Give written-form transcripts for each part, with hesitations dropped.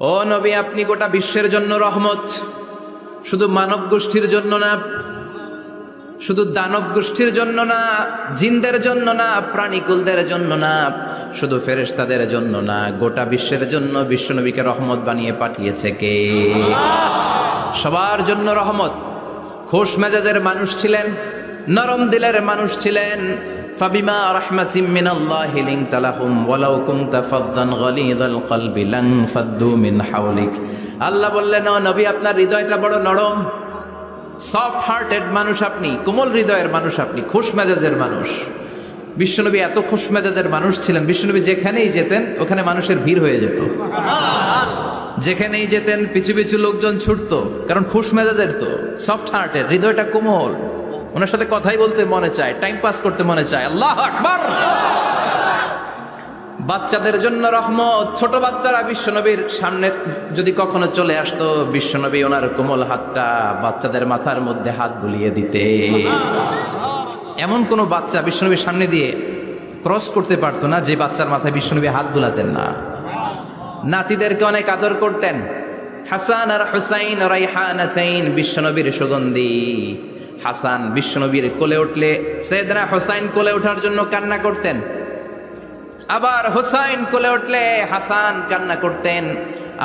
ও নবী, আপনি গোটা বিশ্বের জন্য রহমত, শুধু মানব গোষ্ঠীর জন্য না, শুধু দানব গোষ্ঠীর জন্য না, জিনদের জন্য না, প্রাণীকুলদের জন্য না, শুধু ফেরেশতাদের জন্য না, গোটা বিশ্বের জন্য বিশ্বনবীকে রহমত বানিয়ে পাঠিয়েছে কে? সবার জন্য রহমত। খোশ মেজাজের মানুষ ছিলেন, নরম দিলের মানুষ ছিলেন। ফাবিমা রাহমাতিম মিনাল্লাহি লিনতা লাহুম ওয়ালাউ কুনতা ফাযযান গালিযাল কলবি লানফাদ্দু মিন হাওলিক। আল্লাহ বললেন, ও নবী, আপনার হৃদয়টা বড় নরম, সফট হার্টেড মানুষ আপনি, কোমল হৃদয়ের মানুষ আপনি, খোশ মেজাজের মানুষ। বিশ্বনবী এত খোশ মেজাজের মানুষ ছিলেন, বিশ্বনবী যেখানেই যেতেন ওখানে মানুষের ভিড় হয়ে যেত। যেখানেই যেতেন পিছু পিছু লোকজন ছুটতো, কারণ খোশ মেজাজের তো, সফট হার্টেড, হৃদয়টা কোমল। ওনার সাথে কথাই বলতে মনে চায়, টাইম পাস করতে মনে চায়। আল্লাহু আকবার। বাচ্চাদের জন্য রহমত। ছোট বাচ্চারা বিশ্বনবীর সামনে যদি কখনো চলে আসতো, বিশ্বনবী ওনার কোমল হাতটা বাচ্চাদের মাথার মধ্যে হাত বুলিয়ে দিতে। এমন কোনো বাচ্চা বিশ্বনবীর সামনে দিয়ে ক্রস করতে পারতো না যে বাচ্চার মাথায় বিশ্বনবী হাত বুলাতেন না। নাতিদেরকে অনেক আদর করতেন। হাসান আর হুসাইন রাইহানাতাইন, বিশ্বনবীর সুগন্ধি। হাসান বিশ্বনবীর কোলে উঠলে সাইয়েদনা হুসাইন কোলে ওঠার জন্য কান্না করতেন, আবার হুসাইন কোলে উঠলে হাসান কান্না করতেন।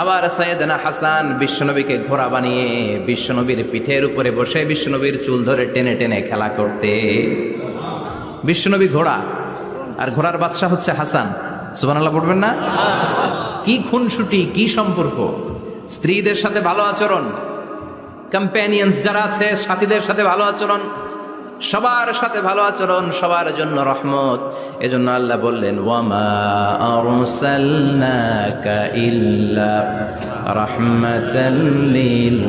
আবার সাইয়েদনা হাসান বিশ্বনবীকে ঘোড়া বানিয়ে বিশ্বনবীর পিঠের উপরে বসে বিশ্বনবীর চুল ধরে টেনে টেনে খেলা করতে। বিশ্বনবী ঘোড়া, আর ঘোড়ার বাদশা হচ্ছে হাসান। সুবহানাল্লাহ পড়বেন না? কি খুনসুটি, কি সম্পর্ক! স্ত্রীদের সাথে ভালো আচরণ, কম্প্যানিয়ন্স যারা আছে সাথীদের সাথে ভালো আচরণ, সবার সাথে ভালো আচরণ, সবার জন্য রহমত। এজন্য আল্লাহ বললেন, ওয়ামা আরসালনাকা ইল্লা রাহমাতাল লিল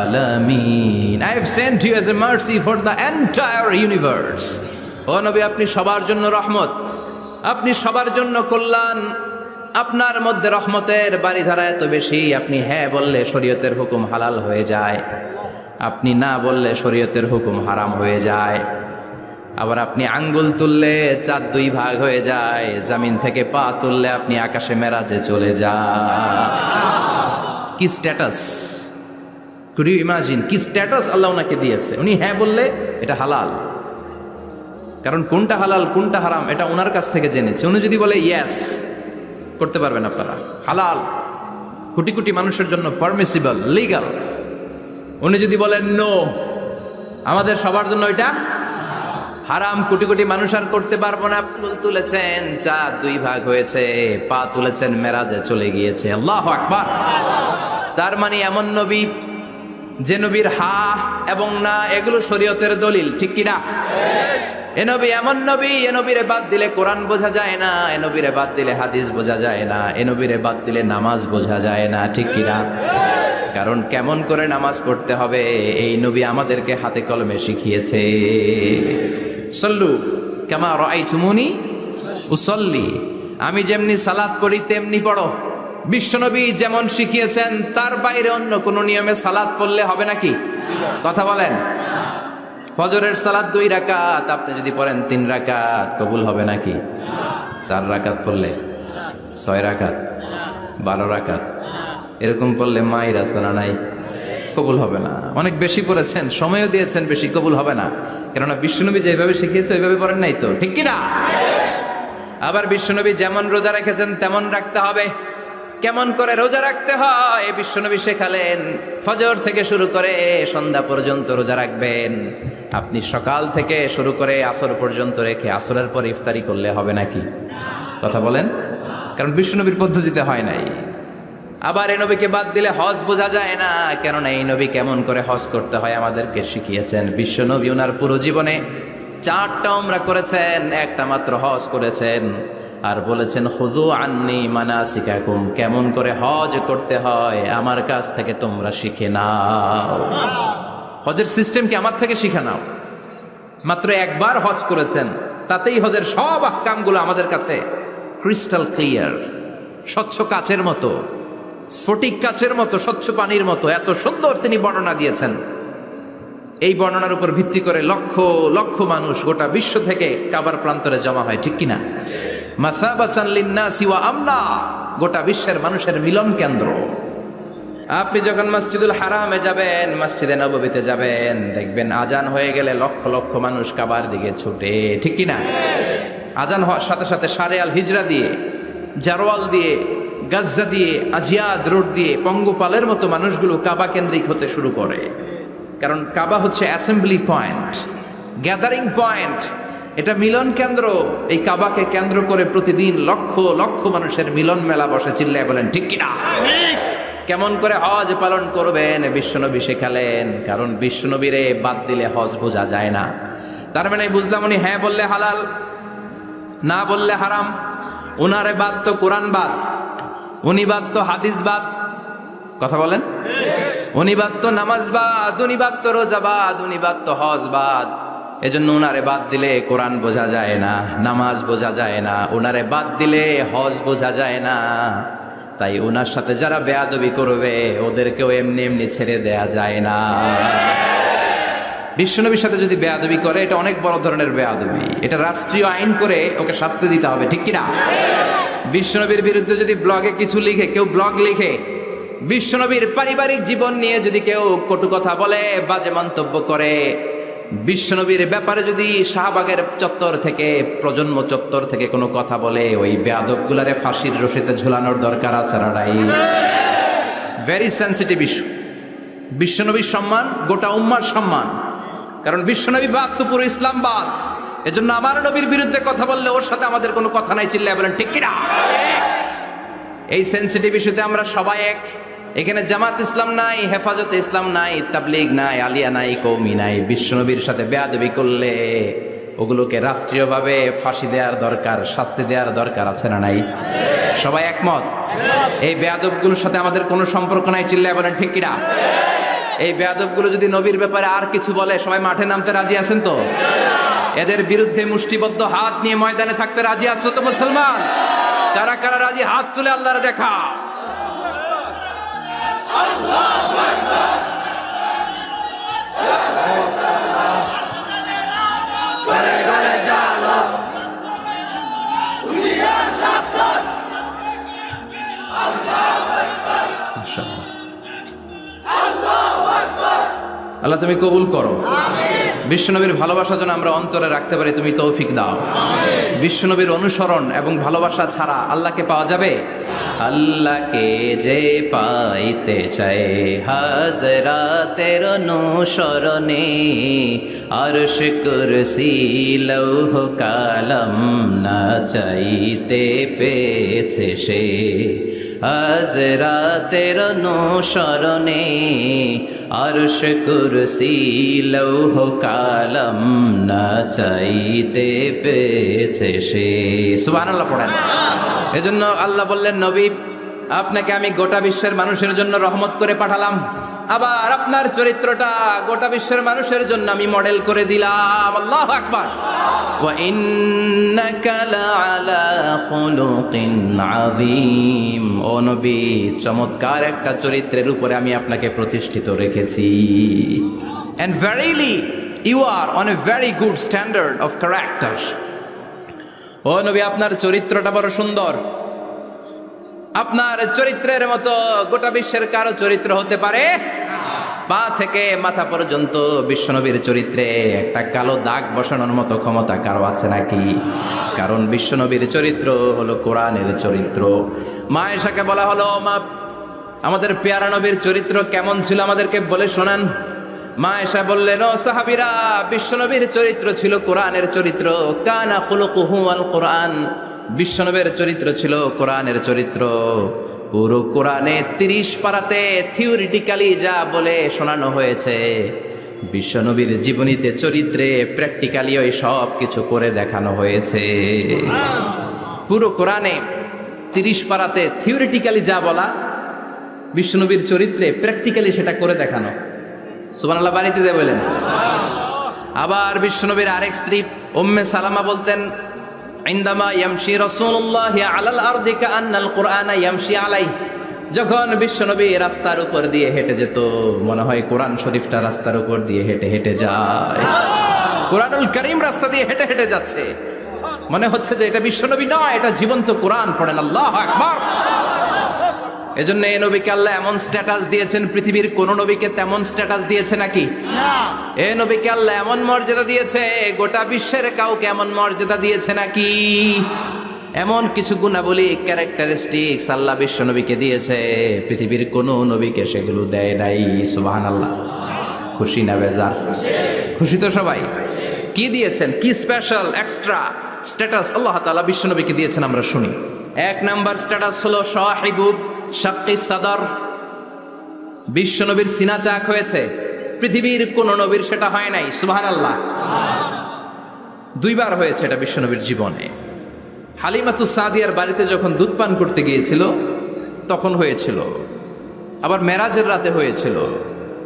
আলামিন। I have sent you as a mercy for the entire universe. ও নবী, আপনি সবার জন্য রহমত, আপনি সবার জন্য কল্যাণ। আপনার মধ্যে রহমতের বাড়িধারা এত বেশি, আপনি হ্যাঁ বললে শরীয়তের হুকুম হালাল হয়ে যায়, আপনি না বললে শরীয়তের হুকুম হারাম হয়ে যায়। আবার আপনি আঙ্গুল তুললে চার দুই ভাগ হয়ে যায়, জমিন থেকে পা তুললে আপনি আকাশে মেরাজে চলে যান। কি স্ট্যাটাস! কুড ইউ ইমাজিন কি স্ট্যাটাস আল্লাহ ওনাকে দিয়েছে! উনি হ্যাঁ বললে এটা হালাল, কারণ কোনটা হালাল কোনটা হারাম এটা ওনার কাছ থেকে জেনেছে। উনি যদি বলে ইয়েস, করতে পারবেন আপনারা, হালাল, কোটি কোটি মানুষের জন্য পারমিসিবল, লিগাল। উনি যদি বলেন নো, আমাদের সবার জন্য এটা হারাম, কোটি কোটি মানুষ আর করতে পারবো না। ফুল তুলেছেন, চাঁদ দুই ভাগ হয়েছে, পা তুলেছেন, মেরাজে চলে গিয়েছে। আল্লাহু আকবার। তার মানে এমন নবী যে নবীর হা এবং না এগুলো শরীয়তের দলিল, ঠিক কিনা? এ নবী এমন নবী, এ নবীরে বাদ দিলে কোরআন বোঝা যায় না, এ নবীরে বাদ দিলে হাদিস বোঝা যায় না, এ নবীরে বাদ দিলে নামাজ বোঝা যায় না, ঠিক কিনা? কারণ কেমন করে নামাজ পড়তে হবে এই নবী আমাদেরকে হাতে কলমে শিখিয়েছে। সল্লু কামা রাআইতুমুনি উসাল্লি, আমি যেমনি সালাত পড়ি তেমনি পড়ো। বিশ্বনবী যেমন শিখিয়েছেন তার বাইরে অন্য কোনো নিয়মে সালাত পড়লে হবে নাকি? কথা বলেন। ফজরের সালাত 2 রাকাত, আপনি যদি পড়েন 3 রাকাত, কবুল হবে নাকি? 4 রাকাত পড়লে, 6 রাকাত, 12 রাকাত এরকম পড়লে মায়ের আসনা নাই, কবুল হবে না। অনেক বেশি পড়েছেন, সময়ও দিয়েছেন বেশি, কবুল হবে না। কেননা বিশ্বনবী যেভাবে শিখিয়েছে ওইভাবে পড়েন নাই তো, ঠিক কিনা? আবার বিশ্বনবী যেমন রোজা রেখেছেন তেমন রাখতে হবে। কেমন করে রোজা রাখতে হয় বিশ্বনবী শেখালেন। ফজর থেকে শুরু করে সন্ধ্যা পর্যন্ত রোজা রাখবেন। আপনি সকাল থেকে শুরু করে আসর পর্যন্ত রেখে আসরের পর ইফতারি করলে হবে নাকি? কথা বলেন। কারণ বিশ্বনবীর পদ্ধতিতে হয় নাই। আবার এই নবীকে বাদ দিলে হজ বোঝা যায় না, কেননা এই নবী কেমন করে হজ করতে হয় আমাদেরকে শিখিয়েছেন। বিশ্বনবী ওনার পুরো জীবনে 4টা উমরা করেছেন, একটা মাত্র হজ করেছেন। আর বলেছেন, খুযু আন্নী মানাসিকাকুম, কেমন করে হজ করতে হয় আমার কাছ থেকে তোমরা শিখে নাও। হজের সিস্টেম কি আমার থেকে শিখে নাও। মাত্র একবার হজ করেছেন, তাতেই হজের সব আহকামগুলো আমাদের কাছে ক্রিস্টাল ক্লিয়ার, স্বচ্ছ কাচের মতো, স্ফটিক কাচের মতো, স্বচ্ছ পানির মতো, এত সুন্দর তিনি বর্ণনা দিয়েছেন। এই বর্ণনার উপর ভিত্তি করে লক্ষ লক্ষ মানুষ গোটা বিশ্ব থেকে কাবার প্রান্তরে জমা হয়, ঠিক কিনা? মাসাবাতান লিন্নাসি ওয়া আমনা, গোটা বিশ্বের মানুষের মিলন কেন্দ্র। আপনি যখন মসজিদুল হারামে যাবেন, মসজিদে নববীতে যাবেন, দেখবেন আজান হয়ে গেলে লক্ষ লক্ষ মানুষ কাবার দিকে ছুটে, ঠিক কি না? আজান হওয়ার সাথে সাথে সারে আল হিজরা দিয়ে, জারওয়াল দিয়ে, গাজ্জা দিয়ে, আজিয়াদ রোড দিয়ে পঙ্গপালের মতো মানুষগুলো কাবা কেন্দ্রিক হতে শুরু করে। কারণ কাবা হচ্ছে অ্যাসেম্বলি পয়েন্ট, গ্যাদারিং পয়েন্ট, এটা মিলন কেন্দ্র। এই কাবাকে কেন্দ্র করে প্রতিদিন লক্ষ লক্ষ মানুষের মিলন মেলা বসে। চিল্লায় বলেন ঠিক কিনা? কেমন করে হজ পালন করবেন বিশ্বনবী শেখালেন। কারণ বিশ্বনবীরে বাদ দিলে হজ বোঝা যায় না। তার মানে বুঝলাম উনি হ্যাঁ বললে হালাল, না বললে হারাম। উনারে বাদ তো কোরআন বাদ, উনি বাদ তো হাদিস বাদ। কথা বলেন? উনি বাদ তো নামাজ বাদ, উনি বাদ তো রোজা বাদ, উনি বাদ তো হজ বাদ। এজন্য উনারে বাদ দিলে কোরআন বোঝা যায় না, নামাজ বোঝা যায় না, উনারে বাদ দিলে হজ বোঝা যায় না। তাই উনার সাথে যারা বেয়াদবি করবে ওদেরকেও এমনি এমনি ছেড়ে দেয়া যায় না। বিশ্বনবীর সাথে যদি বেয়াদবি করে এটা অনেক বড় ধরনের বেয়াদবি, এটা রাষ্ট্রীয় আইন করে ওকে শাস্তি দিতে হবে, ঠিক কিনা? বিশ্বনবীর বিরুদ্ধে যদি ব্লগে কিছু লিখে, কেউ ব্লগ লিখে, বিশ্বনবীর পারিবারিক জীবন নিয়ে যদি কেউ কটু কথা বলে, বাজে মন্তব্য করে, বিশ্বনবীর ব্যাপারে যদি শাহবাগের চত্বর থেকে, প্রজন্ম চত্বর থেকে কোনো কথা বলে, ওই বেয়াদবগুলারে ফাঁসির রশিতে ঝুলানোর দরকার আছে না নাই? Very sensitive issue. বিশ্বনবীর সম্মান গোটা উম্মার সম্মান। কারণ বিশ্বনবী বাদ তো পুরো ইসলাম বাদ। এজন্য আমার নবীর বিরুদ্ধে কথা বললে ওর সাথে আমাদের কোনো কথা নাই। চিল্লায় বলেন ঠিক কিনা? এই সেন্সিটিভ ইস্যুতে আমরা সবাই এক। এখানে জামাত ইসলাম নাই, হেফাজতে ইসলাম নাই, তাবলীগ নাই, আলিয়া নাই, কওমি নাই। বিশ্বনবীর সাথে বেয়াদবি করলে ওগুলোকে রাষ্ট্রীয়ভাবে ফাঁসি দেওয়ার দরকার, শাস্তি দেওয়ার দরকার আছে না নাই? সবাই একমত? এই বেয়াদবগুলোর সাথে আমাদের কোনো সম্পর্ক নাই। চিল্লায় বলেন ঠিক কিনা? এই বেয়াদবগুলো যদি নবীর ব্যাপারে আর কিছু বলে সবাই মাঠে নামতে রাজি আছেন তো? এদের বিরুদ্ধে মুষ্টিবদ্ধ হাত নিয়ে ময়দানে থাকতে রাজি আছো তো মুসলমান? কারা কারা রাজি হাত তুলে আল্লাহর দেখা। আল্লাহ তুমি কবুল করো। বিশ্বনবীর ভালোবাসা যেন আমরা অন্তরে রাখতে পারি, তুমি তৌফিক দাও। বিশ্বনবীর অনুসরণ এবং ভালোবাসা ছাড়া আল্লাহকে পাওয়া যাবে? আল্লাহকে যে পাইতে চায় হাজরাতের অনুসরণে, আরশ কুরসি লৌহ কালাম না চাইতে পেয়েছে সে। হাজরাতের অনুসরণে আরশ কুরসি লৌহ কালাম না চাইতে পেয়েছে সে। সুবহানাল্লাহ পড়েন। এজন্য আল্লাহ বললেন, নবী আপনাকে আমি গোটা বিশ্বের মানুষের জন্য রহমত করে পাঠালাম। আবার আপনার চরিত্রটা গোটা বিশ্বের মানুষের জন্য আমি মডেল করে দিলাম। আল্লাহু আকবার। ওয়া ইন্নাকা লাআলা খুলুকিন আযীম। ও নবী, চমৎকার একটা চরিত্রের উপরে আমি আপনাকে প্রতিষ্ঠিত রেখেছি। And verily you are on a very good standard of character. ও নবী, আপনার চরিত্রটা বড় সুন্দর। আপনার চরিত্রের মতো গোটা বিশ্বের কারো চরিত্র হতে পারে? পা থেকে মাথা পর্যন্ত বিশ্বনবীর চরিত্রে একটা কালো দাগ বসানোর মতো ক্ষমতা কারো আছে নাকি? কারণ বিশ্বনবীর চরিত্র হলো কোরআনের চরিত্র। মা আয়েশাকে বলা হলো, মা আমাদের পেয়ারা নবীর চরিত্র কেমন ছিল আমাদেরকে বলে শোনান। মা আয়েশা বললেন, ও সাহাবীরা, বিশ্বনবীর চরিত্র ছিল কোরআনের চরিত্র। কানা খুলুকুহু আল কোরআন। বিশ্বনবীর চরিত্র ছিল কোরআনের চরিত্র। পুরো কোরআনে 30 পারাতে থিওরিটিক্যালি যা বলে শোনানো হয়েছে, বিশ্বনবীর জীবনীতে চরিত্রে প্র্যাকটিক্যালি ওই সব কিছু করে দেখানো হয়েছে। পুরো কোরআনে 30 পারাতে থিওরিটিক্যালি যা বলা, বিশ্বনবীর চরিত্রে প্র্যাকটিক্যালি সেটা করে দেখানো। সুবহানাল্লাহ বাড়িতে যে বলেন। আবার বিশ্বনবীর আরেক স্ত্রী উম্মে সালামা বলতেন, ইনদামা ইয়ামশি রাসূলুল্লাহ আলাল আরদি কাআন্নাল কুরআনা ইয়ামশি আলাইহি। যখন বিশ্বনবী রাস্তার উপর দিয়ে হেঁটে যেত, মনে হয় কোরআন শরীফটা রাস্তার উপর দিয়ে হেঁটে হেঁটে যায়। কোরআনুল কারীম রাস্তা দিয়ে হেঁটে হেঁটে যাচ্ছে, মনে হচ্ছে যে এটা বিশ্বনবী নয়, এটা জীবন্ত কোরআন। পড়েন আল্লাহু আকবার। এজন্য এই নবীকে আল্লাহ এমন স্ট্যাটাস দিয়েছেন, পৃথিবীর কোন নবীকে তেমন স্ট্যাটাস দিয়েছে নাকি? এই নবীকে আল্লাহ এমন মর্যাদা দিয়েছে, গোটা বিশ্বের কাউকে এমন মর্যাদা দিয়েছে নাকি? এমন কিছু গুণাবলী, ক্যারেক্টারিস্টিক্স আল্লাহ বিশ্ব নবীকে দিয়েছে, পৃথিবীর কোন নবীকে সেগুলো দেয় নাই। সুবহানাল্লাহ। খুশি না বেজার? খুশি তো সবাই। কি দিয়েছেন, কি স্পেশাল এক্সট্রা স্ট্যাটাস আল্লাহ তাআলা বিশ্ব নবীকে দিয়েছেন আমরা শুনি। এক নাম্বার স্ট্যাটাস হলো সাহিবুব শাক্কিস সাদর। বিশ্ব নবীর সিনা চাক হয়েছে, পৃথিবীর কোন নবীর সেটা হয় নাই। সুবহানাল্লাহ। দুইবার হয়েছে এটা বিশ্ব নবীর জীবনে। হালিমাতুস সাদিয়ার বাড়িতে যখন দুধ পান করতে গিয়েছিল তখন হয়েছিল, আবার মেরাজের রাতে হয়েছিল।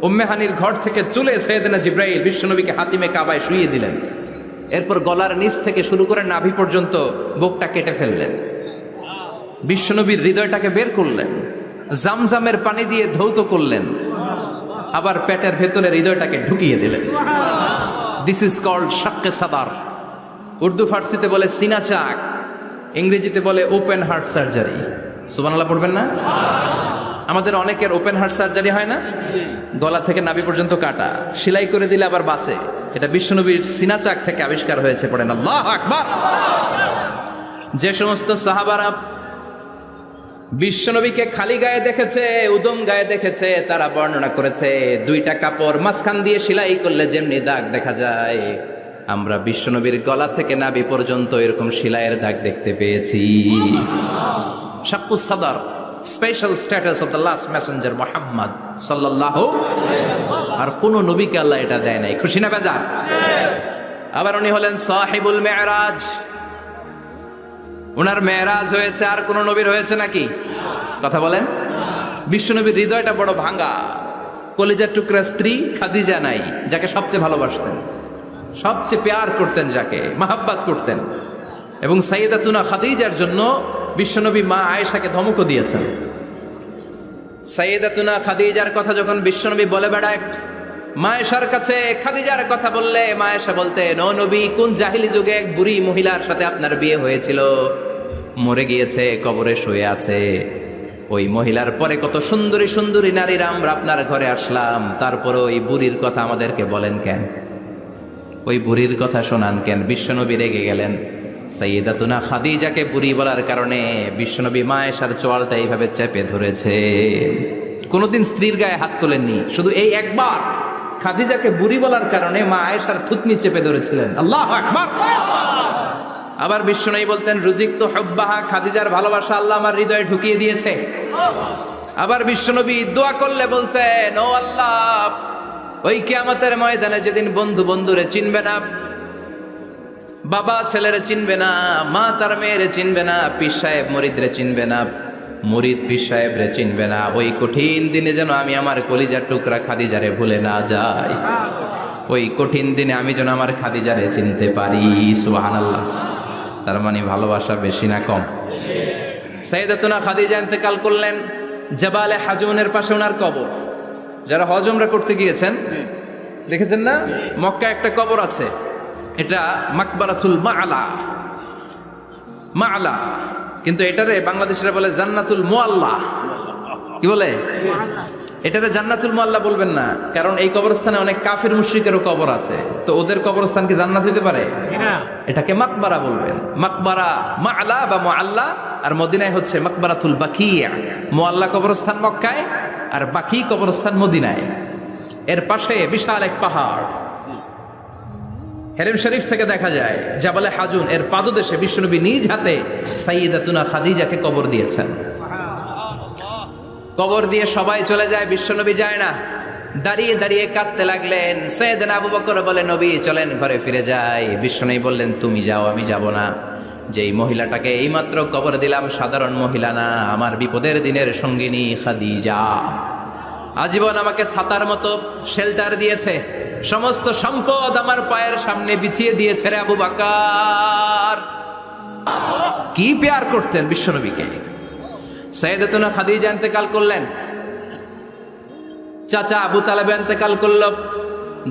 উম্মে হানির ঘর থেকে চলে সাইয়েদনা জিবরাইল বিশ্বনবীকে হাতিমে কাবায় শুইয়ে দিলেন, এরপর গলার নিচ থেকে শুরু করে নাভি পর্যন্ত বুকটা কেটে ফেললেন, বিশ্বনবীর হৃদয়টাকে বের করলেন, জামজামের পানি দিয়ে ধৌত করলেন, আবার পেটের ভেতরে হৃদয়টাকে ঢুকিয়ে দিলেন। দিস ইজ কল্ড শাক্কে সাদার। উর্দু ফার্সিতে বলে সিনা চাক, ইংরেজিতে বলে ওপেন হার্ট সার্জারি। সুবহানাল্লাহ পড়বেন না? আমাদের অনেকের ওপেন হার্ট সার্জারি হয় না, গলা থেকে নাভি পর্যন্ত কাটা, সেলাই করে দিলে আবার বাঁচে। এটা বিশ্বনবীর সিনা চাক থেকে আবিষ্কার হয়েছে। পড়েন আল্লাহু আকবার। যে সমস্ত সাহাবারা বিশ্বনবীকে খালি গায়ে দেখেছে, উদম গায়ে দেখেছে, তারা বর্ণনা করেছে দুইটা কাপড় মাঝখান দিয়ে সেলাই করলে যেমনি দাগ দেখা যায়, আমরা বিশ্বনবীর গলা থেকে নাভি পর্যন্ত এরকম সেলাইয়ের দাগ দেখতে পেয়েছি। শাক্কুস সাদর, special status of the last Messenger Muhammad সাল্লাল্লাহু। আর কোন নবীকে আল্লাহ এটা দেয় নাই। খুশি না বেজার? আবার উনি হলেন সাহিবুল মেরাজ। ওনার মেরাজ হয়েছে, আর কোন নবীর হয়েছে নাকি? কথা বলেন। বিশ্বনবীর হৃদয়টা বড় ভাঙা, কলিজার টুকরা স্ত্রী খাদিজা নাই, যাকে সবচেয়ে ভালোবাসতেন, সবচেয়ে প্যার করতেন, যাকে মাহাব্বাত করতেন। এবং সাইয়েদাতুনা খাদিজার জন্য বিশ্বনবী মা আয়েশাকে ধমকও দিয়েছেন। সাইয়েদাতুনা খাদিজার কথা যখন বিশ্বনবী বলে বেড়ায় মা আয়েশার কাছে, খাদিজার কথা বললে মা আয়েশা বলতেন, ও নবী, কোন জাহিলি যুগে এক বুড়ি মহিলার সাথে আপনার বিয়ে হয়েছিল, মরে গিয়েছে, কবরে শুয়ে আছে। ওই মহিলার পরে কত সুন্দরী সুন্দরী নারীরা আমরা আপনার ঘরে আসলাম, তারপরে ওই বুড়ির কথা আমাদেরকে বলেন কেন? ওই বুড়ির কথা শোনান কেন? বিশ্বনবী রেগে গেলেন। সাইয়েদাতুনা খাদিজাকে বুড়ি বলার কারণে বিশ্বনবী মা আয়েশার চোয়ালটা এইভাবে চেপে ধরেছে। কোনোদিন স্ত্রীর গায়ে হাত তোলেননি, শুধু এই একবার খাদিজাকে বুড়ি বলার কারণে মা আয়েশার থুতনি চেপে ধরেছিলেন। আল্লাহু আকবার। আবার বিশ্বনবী বলতেন, রুজিকতু হুব্বাহা, খাদিজার ভালোবাসা আল্লাহ আমার হৃদয়ে ঢুকিয়ে দিয়েছে। আবার বিশ্বনবী দোয়া করলে বলতেন, ও আল্লাহ, ওই কিয়ামতের ময়দানে যেদিন বন্ধু বন্ধুরে চিনবে না, বাবা ছেলেরে চিনবে না, মা তার মেয়েরে চিনবে না, পীর সাহেব মুরিদরে চিনবে না, মুরিদ পীর সাহেবরে চিনবে না, ওই কঠিন দিনে যেন আমি আমার কলিজার টুকরা খাদিজারে ভুলে না যাই। ওই কঠিন দিনে আমি যেন আমার খাদিজারে চিনতে পারি। সুবহানাল্লাহ। তার মানে ভালোবাসা বেশি না কম? সাইয়েদাতুনা খাদিজা ইন্তেকাল করলেন, জাবালে হাজুনের পাশে ওনার কবর। যারা হজ উমরা করতে গিয়েছেন দেখেছেন না, মক্কা একটা কবর আছে, এটা মাকবারাতুল মাআলা। মাআলা, কিন্তু এটারে বাংলাদেশিরা বলে জান্নাতুল মুআল্লা। কি বলে? এটারে জান্নাতুল মুআল্লা বলবেন না, কারণ এই কবরস্থানে অনেক কাফির মুশরিকেরও কবর আছে, তো ওদের কবরস্থান কি জান্নাত হতে পারে? এটাকে মাকবারা বলবেন। মাকবারা মাআলা বা মুআল্লা, আর মদিনায় হচ্ছে মাকবারাতুল বাকিয়া। মুআল্লা কবরস্থান মক্কায়, আর বাকি কবরস্থান মদিনায়। এর পাশে বিশাল এক পাহাড়, হেরেম শরীফ থেকে দেখা যায় জাবালে হাজুন, এর পাদদেশে বিশ্বনবী নিজ হাতে সাইয়েদাতুনা খাদিজাকে কবর দিয়েছেন। কবর দিয়ে সবাই চলে যায়, বিশ্বনবী যায় না। দাঁড়িয়ে দাঁড়িয়ে কাঁদতে লাগলেন। সাইয়েদনা আবু বকর বলে, নবী চলেন ঘরে ফিরে যাই। বিশ্বনবী বললেন, তুমি যাও, আমি যাব না। যেই মহিলাটাকে এইমাত্র কবর দিলাম সাধারণ মহিলা না, আমার বিপদের দিনের সঙ্গিনী খাদিজা। আজীবন আমাকে ছাতার মতো শেল্টার দিয়েছে, সমস্ত সম্পদ আমার পায়ের সামনে বিছিয়ে দিয়েছে রে আবু বকর। কি প্যার করতেন বিশ্বনবীকে। সাইয়েদাতুনা খাদিজা ইন্তেকাল করলেন, চাচা আবু তালেব ইন্তেকাল করল,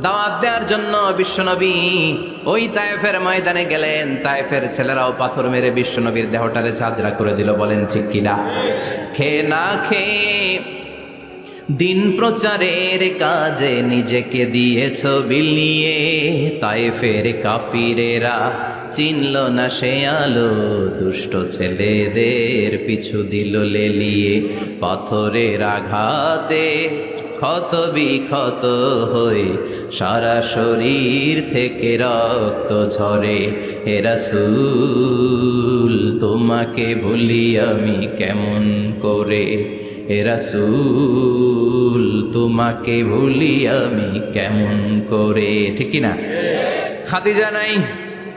দাওয়াত দেওয়ার জন্য বিশ্বনবী ওই তায়েফের ময়দানে গেলেন। তায়েফের ছেলেরাও পাথর মেরে বিশ্বনবীর দেহটারে ঝাঁঝরা করে দিল, বলেন ঠিক কিনা? খেয়ে না খেয়ে দিন প্রচারের কাজে নিজেকে দিয়েছ বিলিয়ে, তায়েফের কাফিরেরা চিনল না সে আলো, দুষ্ট ছেলেদের পিছু দিল লেলিয়ে, পাথরের আঘাতে ক্ষত বিক্ষত হয়ে সারা শরীর থেকে রক্ত ঝরে। হে রাসূল তোমাকে ভুলি আমি কেমন করে, হে রাসূল তোমাকে ভুলি আমি কেমন করে, ঠিক কি না? খাদিজা নাই,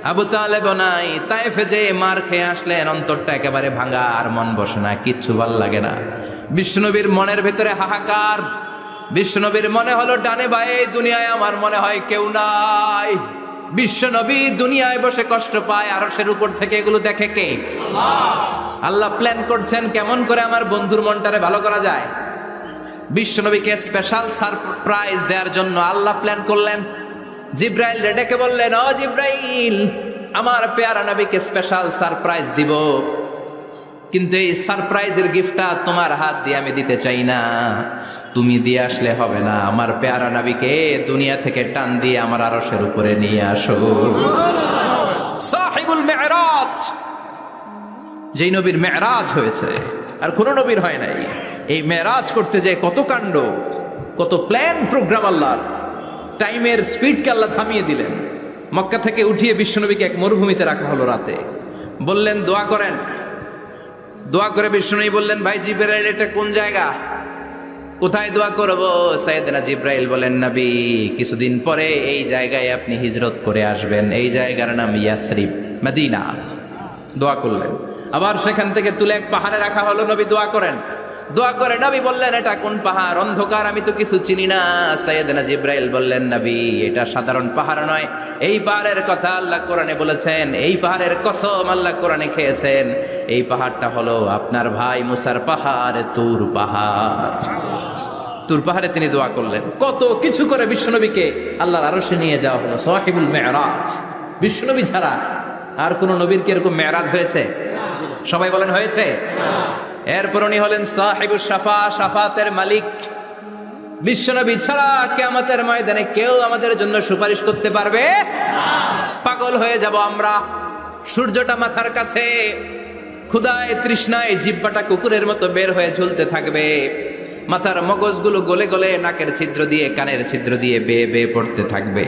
আবু তালেব নাই, তায়েফে যে মার খেয়ে আসলেন, অন্তরটা একেবারে ভাঙা, আর মন বসে না, কিচ্ছু ভাল লাগে না। বিশ্বনবীর মনের ভেতরে হাহাকার। বিশ্বনবীর মনে হলো ডানে বায়ে দুনিয়ায় আমার মনে হয় কেউ নাই। বিশ্বনবী দুনিয়ায় বসে কষ্ট পায়, আরশের উপর থেকে এগুলো দেখে কে? আল্লাহ প্ল্যান করছেন কেমন করে আমার বন্ধুর মনটারে ভালো করা যায়। বিশ্বনবীকে স্পেশাল সারপ্রাইজ দেওয়ার জন্য আল্লাহ প্ল্যান করলেন। জিব্রাইল ডেকে বললেন, ও জিব্রাইল, আমার পেয়ারা নবীকে স্পেশাল সারপ্রাইজ দিব, কিন্তু এই সারপ্রাইজের গিফটটা তোমার হাত দিয়ে আমি দিতে চাই না, তুমি দিয়ে আসলে হবে না। আমার পেয়ারা নবীকে দুনিয়া থেকে টান দিয়ে আমার আরশের উপরে নিয়ে আসো। সাহিবুল মেরাজ, যেই নবীর মেরাজ হয়েছে আর কোন নবীর হয় নাই। এই মেরাজ করতে যে কত কাণ্ড, কত প্ল্যান প্রোগ্রাম আল্লাহর। টাইমের স্পিডকে আল্লাহ থামিয়ে দিলেন। মক্কা থেকে উঠিয়ে বিশ্বনবীকে এক মরুভূমিতে রাখা হলো রাতে। বললেন দোয়া করেন। দোয়া করে বিশ্বনবী বললেন, ভাই জিবরাইল, এটা কোন জায়গা, কোথায় দোয়া করব? সাইয়েদনা জিবরাইল বলেন, নবী কিছুদিন পরে এই জায়গায় আপনি হিজরত করে আসবেন, এই জায়গার নাম ইয়াসরিব, মদিনা। দোয়া করলেন। আবার সেখান থেকে তুলে এক পাহাড়ে রাখা হলো, নবী দোয়া করেন। দোয়া করে নবী বললেন, এটা কোন পাহাড়? অন্ধকার, আমি তো কিছু চিনি না। সাইয়েদনা জিবরাইল বললেন, নবী এটা সাধারণ পাহাড় নয়, এই পাহাড়ের কথা আল্লাহ কোরআনে বলেছেন, এই পাহাড়ের কসম আল্লাহ কোরআনে খেয়েছেন। এই পাহাড়টা হলো আপনার ভাই মুসার পাহাড়, তুর পাহাড়। তুর পাহাড়ে তিনি দোয়া করলেন। কত কিছু করে বিশ্বনবীকে আল্লাহর আরশে নিয়ে যাওয়া হলো। সাহিবুল মেরাজ। বিশ্বনবী ছাড়া আর কোন নবীর কি এরকম মেরাজ হয়েছে? সবাই বলেন হয়েছে। এরপর উনি হলেন সাহিবুস শাফা, শাফাতের মালিক। বিশ্বনবী ছাড়া কিয়ামতের ময়দানে কেউ আমাদের জন্য সুপারিশ করতে পারবে না। পাগল হয়ে যাব আমরা। সূর্যটা মাথার কাছে, ক্ষুধায় তৃষ্ণায় জিহ্বাটা কুকুরের মতো বের হয়ে ঝুলতে থাকবে। মাথার মগজগুলো গলে গলে নাকের ছিদ্র দিয়ে, কানের ছিদ্র দিয়ে বেয়ে বেয়ে পড়তে থাকবে।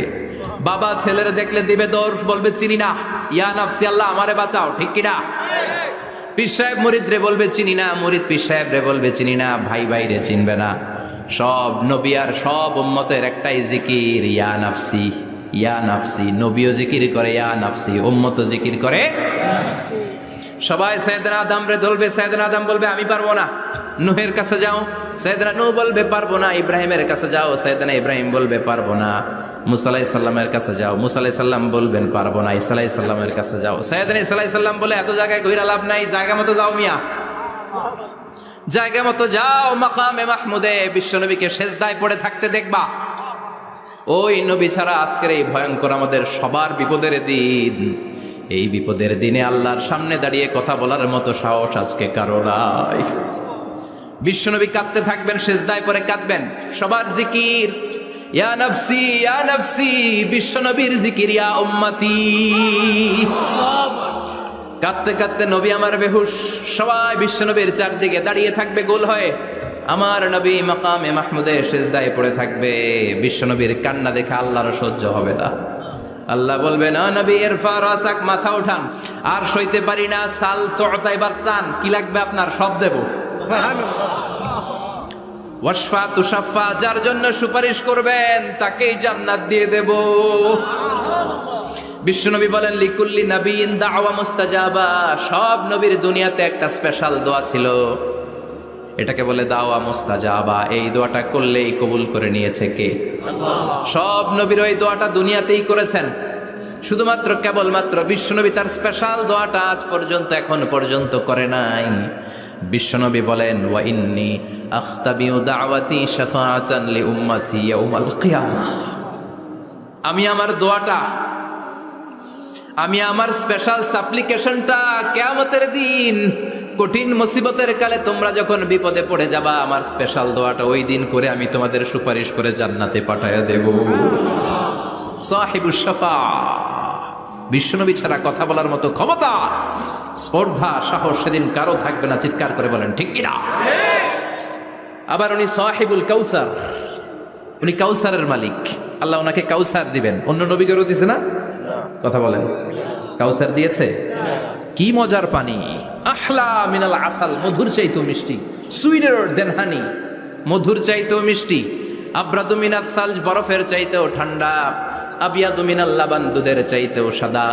বাবা ছেলেরা দেখলে দিবে দৌড়, বলবে চিনি না, ইয়া নাফসি, আল্লাহ আমারে বাঁচাও, ঠিক কিনা? পীর সাহেব মুরিদ রে বলবে চিনি না, মুরিদ পীর সাহেব রে বলবে চিনি না, ভাই ভাইরে চিনবে না। সব নবী আর সব উম্মতের একটাই জিকির, ইয়া নাফসি, ইয়া নাফসি। নবীও জিকির করে ইয়া নাফসি, উম্মতও জিকির করে। সবাই সাইয়েদনা আদম রে ধরবে, সাইয়েদনা আদম বলবে আমি পারবো না। নূহের কাছে যাও, সাইয়েদনা নূহ বলবে পারবো না। ইব্রাহিমের কাছে যাও, সাইয়েদনা ইব্রাহিম বলবে পারবো না। মুসা আলাইহিস সালামের কাছে যাও, মুসা আলাইহিস সালাম বলবেন পারবো না। ঈসা আলাইহিস সালামের কাছে যাও, সাইয়েদনা ঈসা আলাইহিস সালাম বলে এত জায়গায় ঘুরে লাভ নাই, জায়গা মতো যাও মিয়া, জায়গা মতো যাও। মাকামে মাহমুদে বিশ্বনবীকে সেজদায় পড়ে থাকতে দেখবা। ওই নবী ছাড়া আজকের এই ভয়ঙ্কর আমাদের সবার বিপদের দিন। এই বিপদের দিনে আল্লাহর সামনে দাঁড়িয়ে কথা বলার মতো সাহস আজকে কারো নাই। বিশ্বনবী কাঁদতে থাকবেন, সেজদায় পড়ে কাঁদবেন। সবার জিকির ইয়া নাফসি, ইয়া নাফসি। বিশ্বনবীর জিকির ইয়া উম্মতি। কাঁদতে কাঁদতে নবী আমার বেহুশ। সবাই বিশ্বনবীর চারদিকে দাঁড়িয়ে থাকবে গোল হয়ে। আমার নবী মাকামে মাহমুদে সেজদায় পড়ে থাকবে। বিশ্বনবীর কান্না দেখে আল্লাহর সহ্য হবে না। আল্লাহ বলবে না নবী ইরফা রাসাক, মাথা উঠান, আর সইতে পারি না। সাল তোতা, এবার চান, কি লাগবে আপনার সব দেব। ওয়াশফা তুশাফা, যার জন্য সুপারিশ করবেন তাকেই জান্নাত দিয়ে দেব। বিশ্বনবী বলেন লিকুল্লি নবীন দাওয়া মুস্তাজাবা। সব নবীর দুনিয়াতে একটা স্পেশাল দোয়া ছিল, এটাকে বলে দাওয়া মুস্তাজাবা। এই দোয়াটা করলেই কবুল করে নিয়েছে কে? সব নবীর ওই দোয়াটা দুনিয়াতেই করেছেন। শুধুমাত্র কেবলমাত্র বিশ্বনবী তার স্পেশাল দোয়াটা আজ পর্যন্ত, এখন পর্যন্ত করে নাই। বিশ্বনবী বলেন ওয়া ইন্নী আখতাবিউ দাওয়াতি শাফাআতান লি উম্মতি ইয়াউমাল কিয়ামাহ। আমি আমার দোয়াটা, আমি আমার স্পেশাল সাপ্লিকেশনটা কিয়ামতের দিন কঠিন মুসিবতের কালে তোমরা যখন বিপদে পড়ে যাবা, আমার স্পেশাল দোয়াটা ওই দিন করে আমি তোমাদের সুপারিশ করে জান্নাতে পাঠায়া দেব। সাহিবুশ শাফাআ, বিশ্বনবী ছাড়া কথা বলার মতো ক্ষমতা, স্পর্ধা, সাহস সেদিন কারো থাকবে না। চিৎকার করে বলেন ঠিক কিনা? আবার উনি সাহিবুল কাউসার, উনি কাউসারের মালিক। আল্লাহ ওনাকে কাউসার দিবেন। অন্য নবীদেরও দিছে না? কথা বলেন, কাউসার দিয়েছে। কি মজার পানি, আহলা মিনাল আসাল, মধুর চাইতেও মিষ্টি, সুইটার দেন হানি, মধুর চাইতেও মিষ্টি। আব্রাদু মিনাস সালজ, বরফের চাইতেও ঠান্ডা। আবিয়াদু মিনাল লাবান, দুধের চাইতেও সাদা।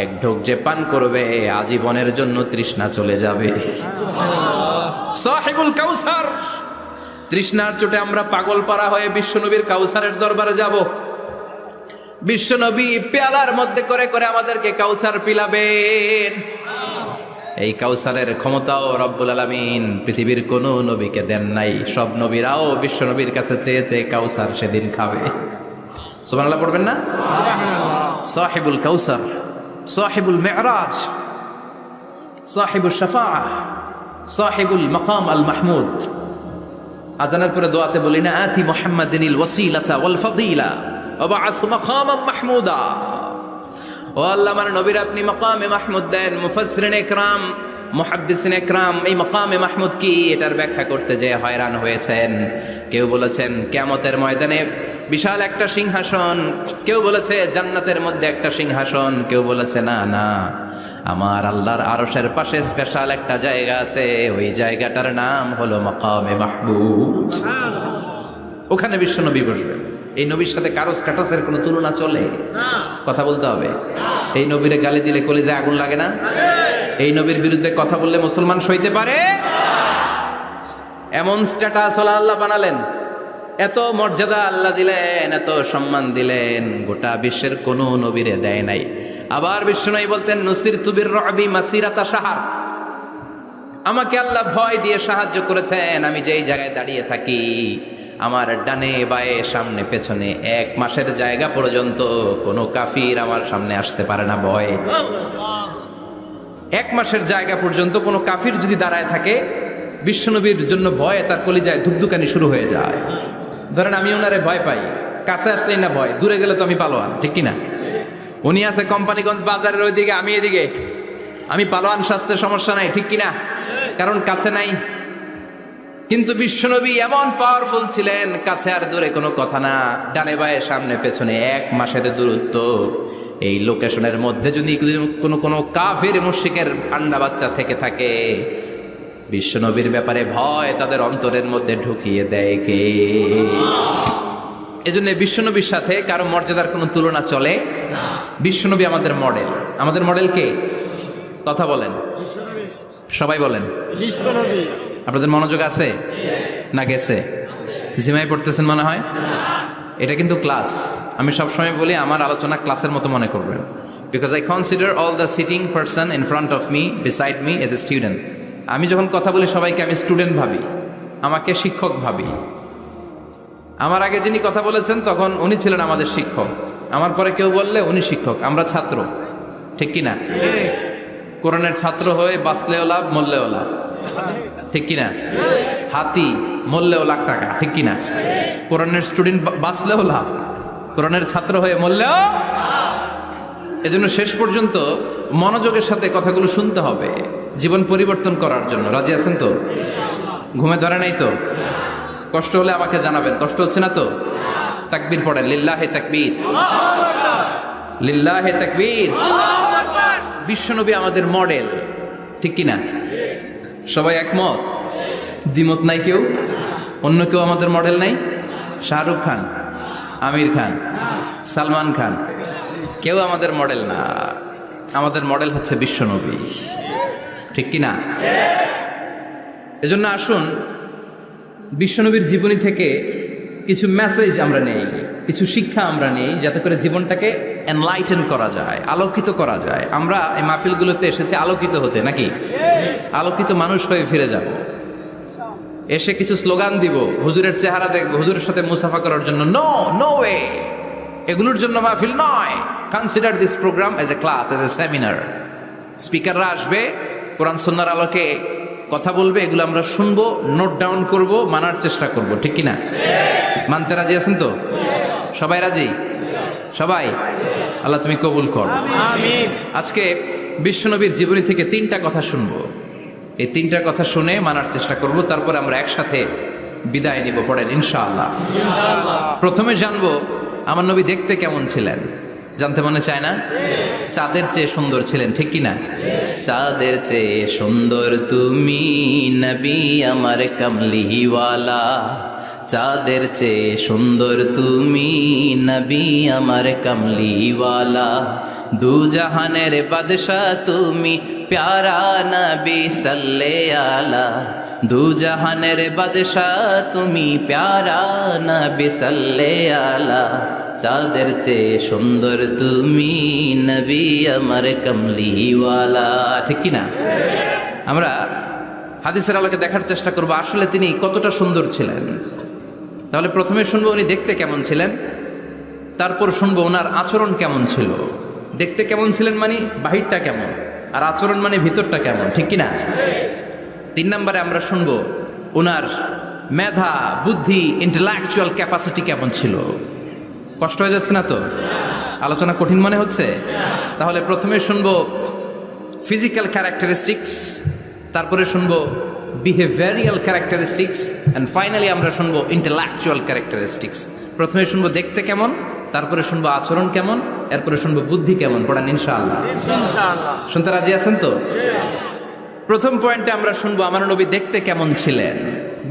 এক ঢোক যে পান করবে আজীবনের জন্য তৃষ্ণা চলে যাবে। সাহিবুল কাউসার। তৃষ্ণার চোটে আমরা পাগল পারা হয়ে বিশ্বনবীর কাউসারের দরবারে যাব। বিশ্বনবী পেয়ালার মধ্যে করে করে আমাদেরকে কাউসার পিলাবেন। এই কাউসারের ক্ষমতাও রব্বুল আলামিন পৃথিবীর কোন নবীকে দেন নাই। সব নবীরাও বিশ্বনবীর কাছে চেয়ে চেয়ে কাউসার সেদিন খাবে। সুবহানাল্লাহ পড়বেন না? সাহিবুল কাউসার, সাহিবুল মেরাজ, সাহিবুল শাফাআ, সাহিবুল মাকাম আল মাহমুদ। আজানের পরে দোয়াতে বলি না, আতি মুহাম্মাদিনিল ওয়াসিলাতা ওয়াল ফাদিলা ওয়া বা'আসু মাকামান মাহমুদা। ও আল্লাহ, আমার নবীর আপনি মাকামে মাহমুদ দেন। মুফাসসিরিন ইকরাম, মুহাদ্দিসিন ইকরাম এই মাকামে মাহমুদ কি এটার ব্যাখ্যা করতে যেয়ে হয়রান হয়েছেন। কেউ বলেছেন কিয়ামতের ময়দানে বিশাল একটা সিংহাসন, কেউ বলেছে জান্নাতের মধ্যে একটা সিংহাসন, কেউ বলেছে না না, আমার আল্লাহর আরশের পাশে স্পেশাল একটা জায়গা আছে, ওই জায়গাটার নাম হলো মাকামে মাহমুদ। ওখানে বিশ্বনবী বসবেন। এই নবীর সাথে কারো স্ট্যাটাসের কোনো তুলনা চলে? কথা বলতে হবে। এই নবীরে গালি দিলে কলিজায় আগুন লাগে না? এই নবীর বিরুদ্ধে কথা বললে মুসলমান সইতে পারে? এমন স্ট্যাটাস আল্লাহ বানালেন, এত মর্যাদা আল্লাহ দিলেন, এত সম্মান দিলেন, গোটা বিশ্বের কোনো নবীরে দেয় নাই। আবার বিশ্বনবী বলতেন, নুসিরতু বির-রু'বি মাসিরাতা শাহর, আমাকে আল্লাহ ভয় দিয়ে সাহায্য করেছেন। আমি যেই জায়গায় দাঁড়িয়ে থাকি, আমার ডানে বায়ে সামনে পেছনে 1 মাসের জায়গা পর্যন্ত কোনো কাফির আমার সামনে আসতে পারে না ভয়ে। 1 মাসের জায়গা পর্যন্ত কোনো কাফির যদি দাঁড়ায় থাকে, বিশ্বনবীর জন্য ভয়ে তার কলিজায় ধুকধুকানি শুরু হয়ে যায়। ধরেন আমি ওনারে ভয় পাই, কাছে আসলেই না ভয়, দূরে গেলে তো আমি পালোয়ান, ঠিক কিনা? উনি আছে কোম্পানিগঞ্জ বাজারের ওইদিকে, আমি এদিকে, আমি পালোয়ান, স্বাস্থ্যের সমস্যা নাই, ঠিক কিনা? কারণ কাছে নাই। কিন্তু বিশ্বনবী এমন পাওয়ারফুল ছিলেন, কাছে আর দূরে কোনো কথা না, ডানে বায়ে সামনে পেছনে 1 মাসের দূরত্ব। এই লোকেশনের মধ্যে যদি কোনো কাফির মুশরিকের আন্ডা বাচ্চা থেকে থাকে, বিশ্বনবীর ব্যাপারে ভয় তাদের অন্তরের মধ্যে ঢুকিয়ে দেয় কে? এজন্য বিশ্বনবীর সাথে কারো মর্যাদার কোনো তুলনা চলে? বিশ্বনবী আমাদের মডেল। আমাদের মডেল কে? কথা বলেন, সবাই বলেন। আপনাদের মনোযোগ আছে না গেছে? জিমাই পড়তেছেন মনে হয়। এটা কিন্তু ক্লাস। আমি সবসময় বলি আমার আলোচনা ক্লাসের মতো মনে করবেন, because I consider all the sitting person in front of me, beside me as a student. আমি যখন কথা বলি সবাইকে আমি স্টুডেন্ট ভাবি, আমাকে শিক্ষক ভাবি। আমার আগে যিনি কথা বলেছেন তখন উনি ছিলেন আমাদের শিক্ষক, আমার পরে কেউ বললে উনি শিক্ষক, আমরা ছাত্র, ঠিক কিনা? কোরআনের ছাত্র হয়ে বাঁচলেও লাভ, মরলেও লাভ, ঠিক কিনা? হাতি মরলেও লাখ টাকা, ঠিক কিনা? কোরআনের স্টুডেন্ট বাঁচলেও লাভ, কোরআনের ছাত্র হয়ে মরলেও। এজন্য শেষ পর্যন্ত মনোযোগের সাথে কথাগুলো শুনতে হবে জীবন পরিবর্তন করার জন্য। রাজি আছেন তো? ঘুমে ধরে নাই তো? কষ্ট হলে আমাকে জানাবেন। কষ্ট হচ্ছে না তো? তাকবীর পড়েন, লিল্লাহে তাকবীর, লিল্লাহে তাকবীর। বিশ্বনবী আমাদের মডেল, ঠিক কিনা? সবাই একমত? দ্বিমত নাই কেউ? অন্য কেউ আমাদের মডেল নাই? শাহরুখ খান, আমির খান, সালমান খান, কেউ আমাদের মডেল না। আমাদের মডেল হচ্ছে বিশ্বনবী, ঠিক কিনা? এজন্য আসুন বিশ্বনবীর জীবনী থেকে কিছু মেসেজ আমরা নেই, কিছু শিক্ষা আমরা নেই, যাতে করে জীবনটাকে এনলাইটেন করা যায়, আলোকিত করা যায়। আমরা এই মাহফিলগুলোতে এসেছি আলোকিত হতে, নাকি? আলোকিত মানুষ হয়ে ফিরে যাব। এসে কিছু স্লোগান দিব, হুজুরের চেহারা দেখবো, হুজুরের সাথে মুসাফা করার জন্য, নো নো ওয়ে। এগুলোর জন্য মাহফিল নয়। Consider this program as a class, as a seminar. স্পিকাররা আসবে, কোরআন সুন্নাহর আলোকে কথা বলবে, এগুলো আমরা শুনবো, নোট ডাউন করব, মানার চেষ্টা করব, ঠিক কিনা? মানতে রাজি আছেন তো? সবাই রাজি? সবাই? আল্লাহ তুমি কবুল কর। আমিন। আজকে বিশ্বনবীর জীবনী থেকে 3টা কথা শুনবো। এই 3টা কথা শুনে মানার চেষ্টা করব, তারপরে আমরা একসাথে বিদায় নিব। পড়েন ইনশাআল্লাহ। প্রথমে জানবো আমার নবী দেখতে কেমন ছিলেন। জানতে মনে চায় না? চাঁদের চেয়ে সুন্দর ছিলেন, ঠিক কিনা? চাঁদের চেয়ে সুন্দর তুমি নবী আমার কামলিওয়ালা, চাঁদের চেয়ে সুন্দর তুমি নবী আমার কামলিওয়ালা, দু জাহানের বাদশা তুমি প্যারা নবী সাল্লে আলা, দু জাহানের বাদশা তুমি প্যারা নবী সাল্লে আলা, চাঁদের চেয়ে সুন্দর তুমি নবী আমার কামলিওয়ালা, ঠিক কিনা? আমরা হাদিসের আলোকে দেখার চেষ্টা করব আসলে তিনি কতটা সুন্দর ছিলেন। তাহলে প্রথমে শুনবো উনি দেখতে কেমন ছিলেন, তারপর শুনবো ওনার আচরণ কেমন ছিল। দেখতে কেমন ছিলেন মানে বাহিরটা কেমন, আর আচরণ মানে ভিতরটা কেমন, ঠিক কিনা? 3 নম্বরে আমরা শুনবো ওনার মেধা, বুদ্ধি, ইন্টেলেকচুয়াল ক্যাপাসিটি কেমন ছিল। কষ্ট হয়ে যাচ্ছে না তো? আলোচনা কঠিন মনে হচ্ছে? তাহলে প্রথমে শুনবো ফিজিক্যাল ক্যারেক্টারিস্টিক্স, তারপরে শুনবো বিহেভিয়ারিয়াল ক্যারেক্টারিস্টিক্স, অ্যান্ড ফাইনালি আমরা শুনবো ইন্টেলেকচুয়াল ক্যারেক্টারিস্টিক্স। প্রথমে শুনবো দেখতে কেমন, তারপরে শুনবো আচরণ কেমন, এরপরে শুনবো বুদ্ধি কেমন। পড়ান ইনশাআল্লাহ। শুনতে রাজি আছেন তো? প্রথম পয়েন্টে আমরা শুনবো আমার নবী দেখতে কেমন ছিলেন।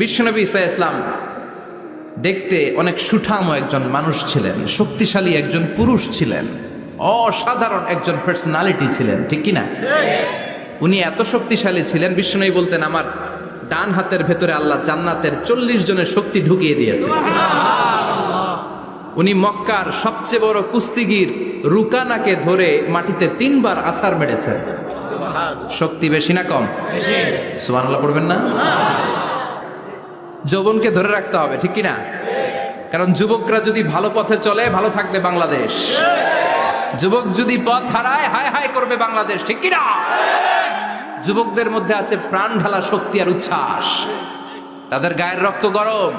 বিশ্বনবী ঈসা ইসলাম দেখতে অনেক সুঠাম একজন মানুষ ছিলেন, শক্তিশালী একজন পুরুষ ছিলেন, অসাধারণ একজন পার্সোনালিটি ছিলেন, ঠিক কিনা? উনি এত শক্তিশালী ছিলেন, বিশ্বনবী বলতেন আমার ডান হাতের ভেতরে আল্লাহ জান্নাতের 40 জনের শক্তি ঢুকিয়ে দিয়েছে। উনি মক্কার সবচেয়ে বড় কুস্তিগির রুকানাকে ধরে মাটিতে 3 বার আছাড় মেরেছেন। শক্তি বেশি না কম? সুবহানাল্লাহ পড়বেন না? যৌবনকে ধরে রাখতে হবে, ঠিক কিনা? কারণ যুবকরা যদি ভালো পথে চলে ভালো থাকবে বাংলাদেশ, যুবক যদি পথ হারায় হায় হায় করবে বাংলাদেশ, ঠিক কিনা? যুবকদের মধ্যে আছে প্রাণ ঢালা শক্তি আর উচ্ছ্বাস, তাদের গায়ের রক্ত গরম,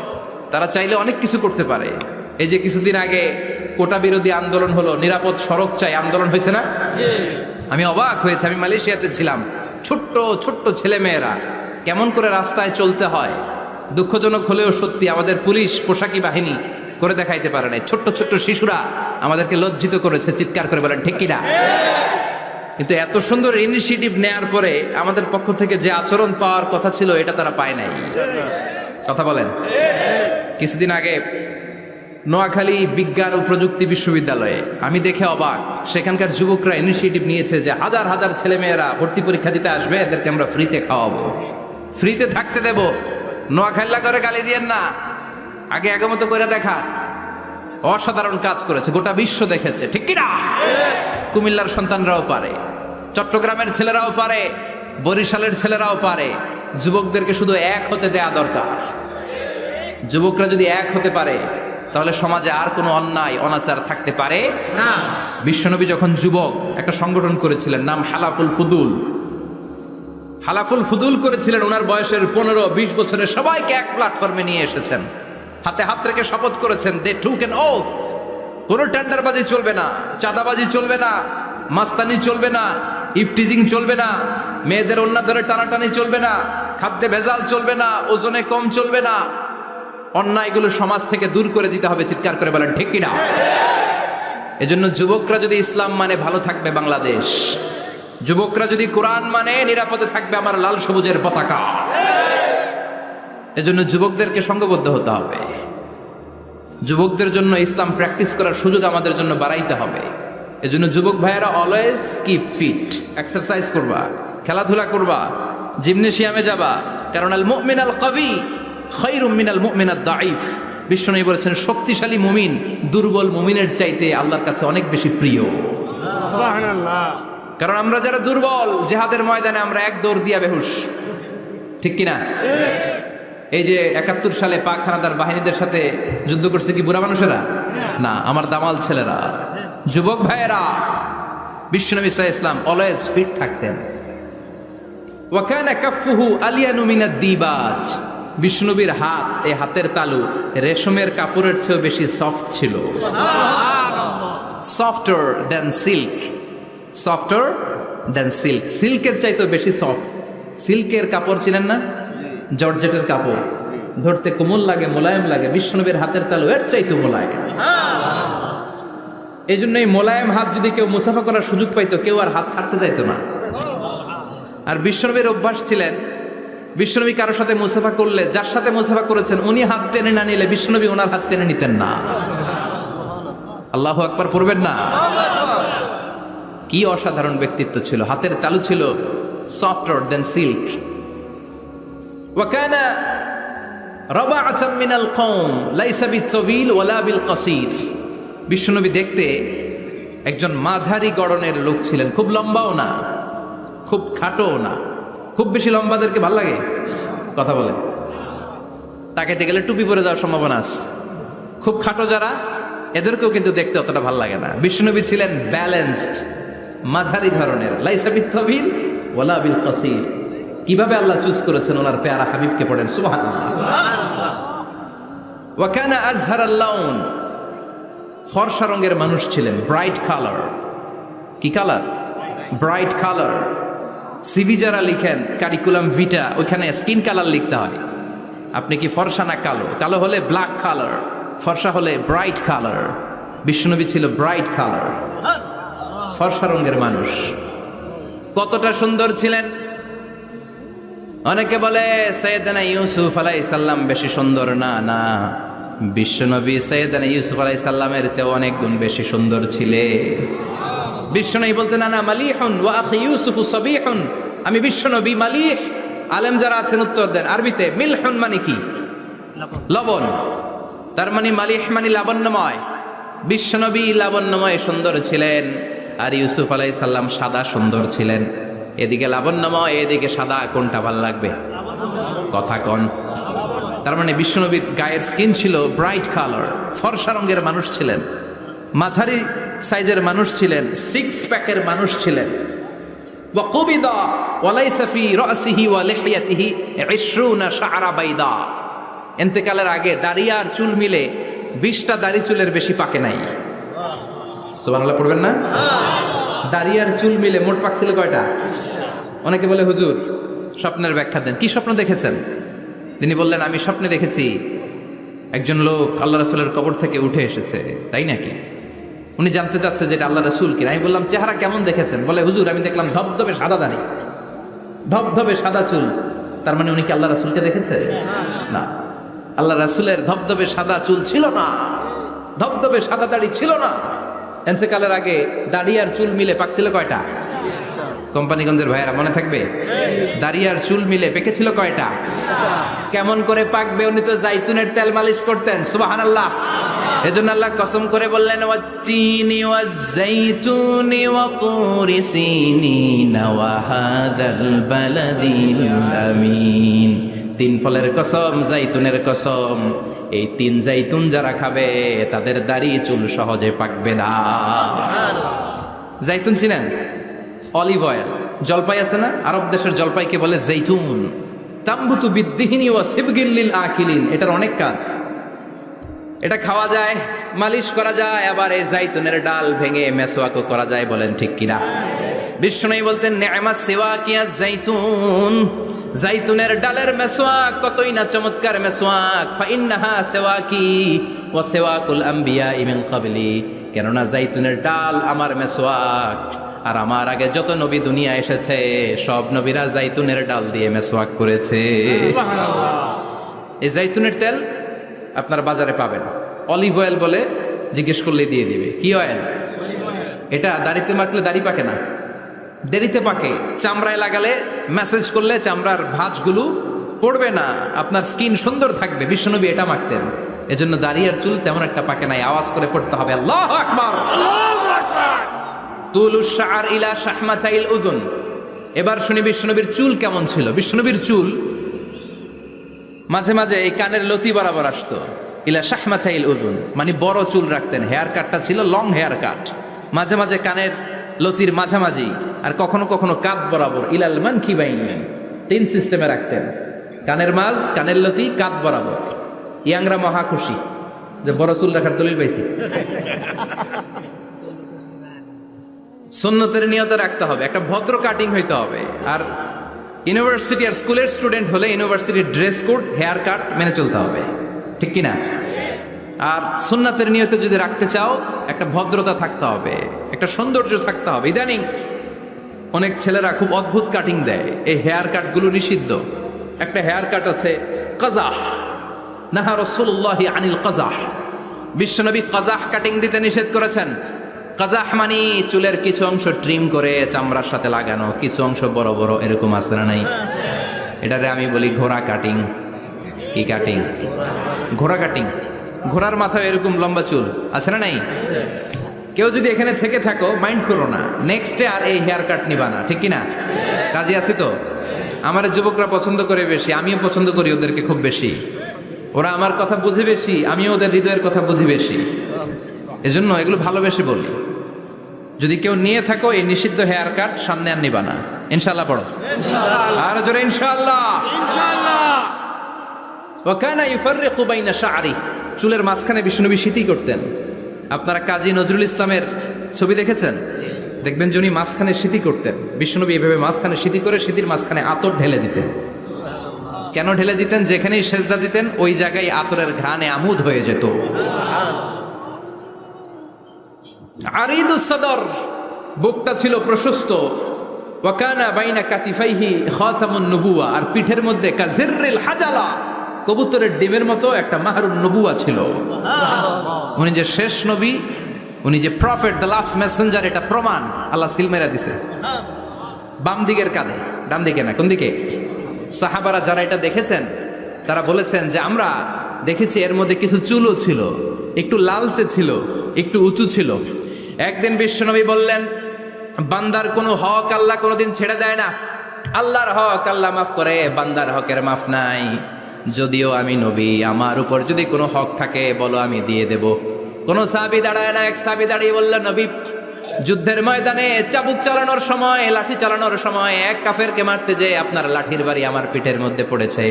তারা চাইলে অনেক কিছু করতে পারে। এই যে কিছুদিন আগে কোটা বিরোধী আন্দোলন হলো, নিরাপদ সড়ক চাই আন্দোলন হয়েছে না? আমি অবাক হয়েছে, আমি মালয়েশিয়াতে ছিলাম, ছোট্ট ছোট্ট ছেলেমেয়েরা কেমন করে রাস্তায় চলতে হয়, দুঃখজনক হলেও সত্যি আমাদের পুলিশ পোশাকি বাহিনী করে দেখাইতে পারে নাই। ছোট্ট ছোট্ট শিশুরা আমাদেরকে লজ্জিত করেছে, চিৎকার করে বলেন ঠিক কিনা? কিন্তু এত সুন্দর ইনিশিয়েটিভ নেয়ার পরে আমাদের পক্ষ থেকে যে আচরণ পাওয়ার কথা ছিল এটা তারা পায় নাই। কথা বলেন। কিছুদিন আগে নোয়াখালী বিজ্ঞান ও প্রযুক্তি বিশ্ববিদ্যালয়ে আমি দেখে অবাক, সেখানকার যুবকরা ইনিশিয়েটিভ নিয়েছে যে হাজার হাজার ছেলেমেয়েরা ভর্তি পরীক্ষা দিতে আসবে, এদেরকে আমরা ফ্রিতে খাওয়াবো, ফ্রিতে থাকতে দেব। নোয়াখালী করে গালি দিয়েন না, আগে আগমত করে দেখা। অসাধারণ কাজ করেছে, গোটা বিশ্ব দেখেছে, ঠিক কিনা? কুমিল্লার সন্তানরাও পারে, চট্টগ্রামের ছেলেরাও পারে, বরিশালের ছেলেরাও পারে। যুবকদেরকে শুধু এক হতে দেয়া দরকার। যুবকরা যদি এক হতে পারে তাহলে সমাজে আর কোনো অন্যায় অনাচার থাকতে পারে না। বিশ্বনবী যখন যুবক একটা সংগঠন করেছিলেন, নাম হালাফুল ফুদুল। হালাফুল ফুদুল করেছিলেন, ওনার বয়সের 15-20 বছরের সবাইকে এক প্ল্যাটফর্মে নিয়ে এসেছেন, হাতে হাত রেখে শপথ করেছেন, দে টুক অ্যান ওথ, কোনো টেন্ডারবাজি চলবে না, চাঁদাবাজি চলবে না, মাস্তানি চলবে না, ইফটিজিং চলবে না, মেয়েদের ওন্না ধরে টানাটানি চলবে না, খাদ্যে ভেজাল চলবে না, ওজনে কম চলবে না, অন্যায়গুলো সমাজ থেকে দূর করে দিতে হবে। চিৎকার করে বলেন ঠিক কিনা? এজন্য যুবকরা যদি ইসলাম মানে ভালো থাকবে বাংলাদেশ, যুবকরা যদি কোরআন মানে নিরাপদে থাকবে আমার লাল সবুজের পতাকা। এজন্য যুবকদেরকে সংঘবদ্ধ হতে হবে, যুবকদের জন্য ইসলাম প্র্যাকটিস করার সুযোগ আমাদের জন্য বাড়াইতে হবে। এজন্য যুবক ভাইয়েরা অলওয়েজ কিপ ফিট, এক্সারসাইজ করবা, খেলাধুলা করবা, জিমনেশিয়ামে যাবা, কারণ আল মুমিন আল কবি খায়রুম মিনাল মুমিন আদ দাঈফ। বিশ্বনবী বলেছেন শক্তিশালী মুমিন দুর্বল মুমিনের চাইতে আল্লাহর কাছে অনেক বেশি প্রিয়। সুবহানাল্লাহ। কারণ আমরা যারা দুর্বল, জিহাদের ময়দানে আমরা এক দৌড় দিয়া বেহুশ, ঠিক কিনা? এই যে 71 সালে পাক হানাদার বাহিনীদের সাথে যুদ্ধ করছে কি বুড়া মানুষেরা? না, আমার দামাল ছেলেরা, যুবক ভাইয়েরা, বিশ্বনবী সাল্লাল্লাহু আলাইহি ওয়াসাল্লাম অলওয়েজ ফিট থাকতেন। ওয়া কানা কাফফুহু আলিয়ানু মিনাদ দিবাজ, বিষ্ণুবীর হাত, এই হাতের তালু রেশমের কাপড়ের চেয়েও বেশি সফট ছিল। Softer than silk, softer than silk, সিল্কের চাইতেও বেশি সফট। সিল্কের কাপড় চিনেন না? জর্জেটের কাপড়, ধরতে কোমল লাগে, মোলায়েম লাগে। বিষ্ণুবীর হাতের তালু এর চাইতেও মোলায়েম। এই জন্য এই মোলায়েম হাত যদি কেউ মুসাফা করার সুযোগ পাইতো, কেউ আর হাত ছাড়তে চাইতো না। আর বিশ্বনবীর অভ্যাস ছিলেন, বিশ্বনবী কারোর সাথে মুসাফা করলে, যার সাথে মুসাফা করেছেন উনি হাত টেনে না নিলে বিশ্বনবী ওনার হাত টেনে নিতেন না। আল্লাহু আকবার পড়বেন না? কি অসাধারণ ব্যক্তিত্ব ছিল, হাতের তালু ছিল সফটার দেন সিল্ক। ওয়া কানা রাবাআতাম মিনাল কওম লাইসা বিত-তাবিল ওয়ালা বিল কাসীর, বিশ্বনবী দেখতে একজন মাঝারি গড়নের লোক ছিলেন, খুব লম্বাও না, খুব খাটোও না। খুব বেশি লম্বাদেরকে ভাল লাগে? কথা বলে তাকাইতে গেলে টুপি পরে যাওয়ার সম্ভাবনা আছে। খুব খাটো যারা, এদেরকেও কিন্তু দেখতে অতটা ভাল লাগে না। বিশ্বনবী ছিলেন ব্যালেন্সড, মাঝারি ধরনের, লাইসা বিত-তাবিল ওয়ালা বিল কাসীর। কিভাবে আল্লাহ চুজ করেছেন ওনার প্যারা হাবিবকে, পড়েন সুবহানাল্লাহ। ওয়া কানা আযহারাল লাউন, ফর্সা রঙের মানুষ ছিলেন, ব্রাইট কালার। কি কালার? Bright colour. সিভি যারা লিখেন কারিকুলাম ভিটা, ওইখানে স্কিন কালার লিখতে হয়। আপনি কি ফর্সা না কালো? কালো হলে ব্ল্যাক কালার, ফর্সা হলে ব্রাইট কালার। বিশ্বনবী ছিল ব্রাইট কালার, ফর্সা রঙের মানুষ। কতটা সুন্দর ছিলেন! অনেকে বলে সাইয়েদনা ইউসুফ আলাইহিস সালাম বেশি সুন্দর। না না, বিশ্বনবী সাইয়েদনা ইউসুফ আলাইহিস সালামের চেয়ে অনেক গুণ বেশি সুন্দর ছিলেন। বিশ্বনবী বলতেন আনা মালিহুন ওয়া আখি ইউসুফু সাবিহুন, আমি বিশ্বনবী মালিহ। আলেম যারা আছেন উত্তর দেন আরবিতে। মিলহুন মানে কি? লবণ। তার মানে মালিহ মানে লাবণ্যময়। বিশ্বনবী লাবণ্যময় সুন্দর ছিলেন, আর ইউসুফ আলাইহিস সালাম সাদা সুন্দর ছিলেন। এদিকে লাবণ্যময়, এদিকে সাদা, কোনটা ভাল লাগবে? কথা কন। তার মানে বিশ্বনবীর গায়ের স্কিন ছিল ব্রাইট কালার, ফর্সা রঙের মানুষ ছিলেন, মাঝারি সাইজের মানুষ ছিলেন, সিক্স প্যাকের মানুষ ছিলেন। ওয়া কুবিদা ওয়া লাইসা ফি রাসিহি ওয়া লিহিয়াতিহি 20 শা'রা বাইদা, ইন্তেকালের আগে দাড়ি আর চুল মিলে 20টা দাড়ি চুলের বেশি পাকে নাই। সুবহানাল্লাহ পড়বেন না? দাড়ি আর চুল মিলে মোট পাকছিল কয়টা? অনেকে বলে হুজুর স্বপ্নের ব্যাখ্যা দেন, কি স্বপ্ন দেখেছেন? তিনি বললেন আমি স্বপ্নে দেখেছি একজন লোক আল্লাহ রাসূলের কবর থেকে উঠে এসেছে। তাই নাকি? উনি জানতে চাচ্ছে যে এটা আল্লাহ রাসূল কিনা। আমি বললাম চেহারা কেমন দেখেছেন? বলে হুজুর আমি দেখলাম ধবধবে সাদা দাড়ি, ধবধবে সাদা চুল। তার মানে উনি কি আল্লাহ রাসূলকে দেখেছে? না, আল্লাহ রাসূলের ধবধবে সাদা চুল ছিল না, ধবধবে সাদা দাড়ি ছিল না। ইন্তেকালের আগে দাড়ি আর চুল মিলে পাকছিল কয়টা? কোম্পানিগঞ্জের ভাইয়েরা মনে থাকবে? দাড়ি আর চুল মিলে পেকেছিল কয়টা? কেমন করে পাকবে? উনি তো জাইতুনের তেল মালিশ করতেন। সুবহানাল্লাহ। এজন্য আল্লাহ কসম করে বললেন ওয়াত-তিনি ওয়াজ-জাইতুনি ওয়া তুরি সিনিন ওয়া হাযাল বালাদিল আমিন। তিন ফলের কসম, জাইতুনের কসম, এই তিন জাইতুন যারা খাবে তাদের দাড়ি চুল সহজে পাকবে না। জাইতুন চিনেন? Olive oil. জলপাই আছে না, আরব দেশের জলপাইকে বলে জাইতুন। তাম্বুতু বিদ্দিহিনি ওয়া সিবগিল লিল আকিলিন, এটার অনেক কাজ। এটা খাওয়া যায়, মালিশ করা যায়, আবার এই জাইতুনের ডাল ভেঙে মেসওয়াকও করা যায়। বলেন ঠিক কিনা? বিশ্বনবী বলতেন নি'মা সিওয়াকিয়া জাইতুন, জাইতুনের ডালের মেসওয়াক কতই না চমৎকার মেসওয়াক। ফাইন্নাহা সিওয়াকি ওয়া সিওয়াকুল আম্বিয়া মিন ক্বাবলি, কেননা জাইতুনের ডাল আমার মেসওয়াক, আর আমার আগে যত নবী দুনিয়া এসেছে সব নবীরা জাইতুনের ডাল দিয়ে মেসওয়াক করেছে। এই জাইতুনের তেল আপনার বাজারে পাবেন। অলিভ অয়েল বলে জিজ্ঞেস করলে দিয়ে দিবে। কি অয়েল? এটা দাড়িতে মাখলে দাড়ি পাকে না, দেরিতে পাকে। চামড়ায় লাগালে ম্যাসেজ করলে চামড়ার ভাঁজগুলো পড়বে না, আপনার স্কিন সুন্দর থাকবে। বিশ্বনবী এটা মাখতেন, এজন্য দাড়ি আর চুল তেমন একটা পাকে নাই। আওয়াজ করে পড়তে হবে আল্লাহু আকবার। তুলুশ শা'r ইলা শাহমাতাইল উযুন। এবার শুনি বিশ্বনবীর চুল কেমন ছিল। বিশ্বনবীর চুল মাঝে মাঝে এই কানের লতি বরাবর আসতো। ইলা শাহমাতাইল উযুন, মানে বড় চুল রাখতেন। হেয়ার কাটটা ছিল লং হেয়ার কাট, মাঝে মাঝে কানের লতির মাঝামাঝি, আর কখনো কখনো কাঁধ বরাবর। ইলাল মানকিবাইন, 3 সিস্টেমে রাখতেন, কানের মাঝ, কানের লতি, কাঁধ বরাবর। ইয়াংরা মহা খুশি যে বড় চুল রাখার দলিল পাইছি। সুন্নতের নিয়তে রাখতে হবে, একটা ভদ্র কাটিং হইতে হবে। আর ইউনিভার্সিটি আর স্কুলের স্টুডেন্ট হলে ইউনিভার্সিটির ড্রেস কোড, হেয়ার কাট মেনে চলতে হবে, ঠিক কিনা? আর সুন্নাতের নিয়তে যদি রাখতে চাও, একটা ভদ্রতা থাকতে হবে, একটা সৌন্দর্য থাকতে হবে। ইদানিং অনেক ছেলেরা খুব অদ্ভুত কাটিং দেয়, এই হেয়ার কাটগুলো নিষিদ্ধ। একটা হেয়ার কাট আছে কাজাহ, নাহা রাসূলুল্লাহি আনিল কাজাহ, বিশ্বনবী কাজাহ কাটিং দিতে নিষেধ করেছেন। কাজাহ মানে চুলের কিছু অংশ ট্রিম করে চামড়ার সাথে লাগানো, কিছু অংশ বড় বড়, এরকম আছে না নাই? এটারে আমি বলি ঘোড়া কাটিং। কি কাটিং? ঘোড়া কাটিং। ঘোড়ার মাথায় এরকম লম্বা চুল আছে না নাই? কেউ যদি এখানে থেকে থাকো, মাইন্ড করো না, নেক্সটে আর এই হেয়ার কাট নিবা না, ঠিক কিনা? কাজে আছি তো। আমার যুবকরা পছন্দ করে বেশি, আমিও পছন্দ করি ওদেরকে খুব বেশি। ওরা আমার কথা বুঝে বেশি, আমিও ওদের হৃদয়ের কথা বুঝি বেশি, এজন্য এগুলো ভালোবেসে বলি। যদি কেউ নিয়ে থাকো এই নিষিদ্ধ হেয়ার কাট, সামনে আর নিবা না, ইনশাআল্লাহ পড়ো। আর জোরে ইনশাআল্লাহ। ওয়া কানা ইউফাররিকু বাইনা শা'রি, চুলের মাঝখানে বিষ্ণুনবী সিঁথি করতেন। আপনারা কাজী নজরুল ইসলামের ছবি দেখেছেন? দেখবেন যে উনি মাঝখানে সিঁথি করতেন। বিষ্ণুনবী এভাবে মাঝখানে সিঁথি করে সিঁথির মাঝখানে আতর ঢেলে দিতেন। কেন ঢেলে দিতেন? যেখানেই সেজদা দিতেন ওই জায়গায় আতরের ঘ্রাণে আমোদ হয়ে যেত। আরিদুস সদর, বুকটা ছিল প্রশস্ত। ওয়া কানা বাইনা কাতিফাইহি খাতামুন নবুওয়া, আর পিঠের মধ্যে কাজিররিল হাজালা, কবুতরের ডিমের মতো একটা মাহরুন নবুওয়া ছিল। উনি যে শেষ নবী, উনি যে প্রফেট, দ্য লাস্ট মেসেঞ্জার, এটা প্রমাণ আল্লাহ সিল মেরা দিছে। বাম দিকের কাঁধে, ডান দিকে না, কোন দিকে? সাহাবারা যারা এটা দেখেছেন তারা বলেছেন যে আমরা দেখেছি এর মধ্যে কিছু চুলও ছিল, একটু লালচে ছিল, একটু উঁচু ছিল। একদিন বিশ্বনবী বললেন, বান্দার কোনো হক আল্লাহ কোনোদিন ছেড়ে দেয় না। আল্লাহর হক আল্লাহ মাফ করে, বান্দার হকের মাফ নাই। যদিও আমি নবী, আমার উপর যদি কোনো হক থাকে বলো, আমি দিয়ে দেব। কোনো সাহাবী দাঁড়ায় না। এক সাহাবী দাঁড়িয়ে বললেন, নবী, যুদ্ধের ময়দানে চাবুক চালানোর সময়, লাঠি চালানোর সময় এক কাফেরকে মারতে যেয়ে আপনার লাঠির বাড়ি আমার পিঠের মধ্যে পড়েছে।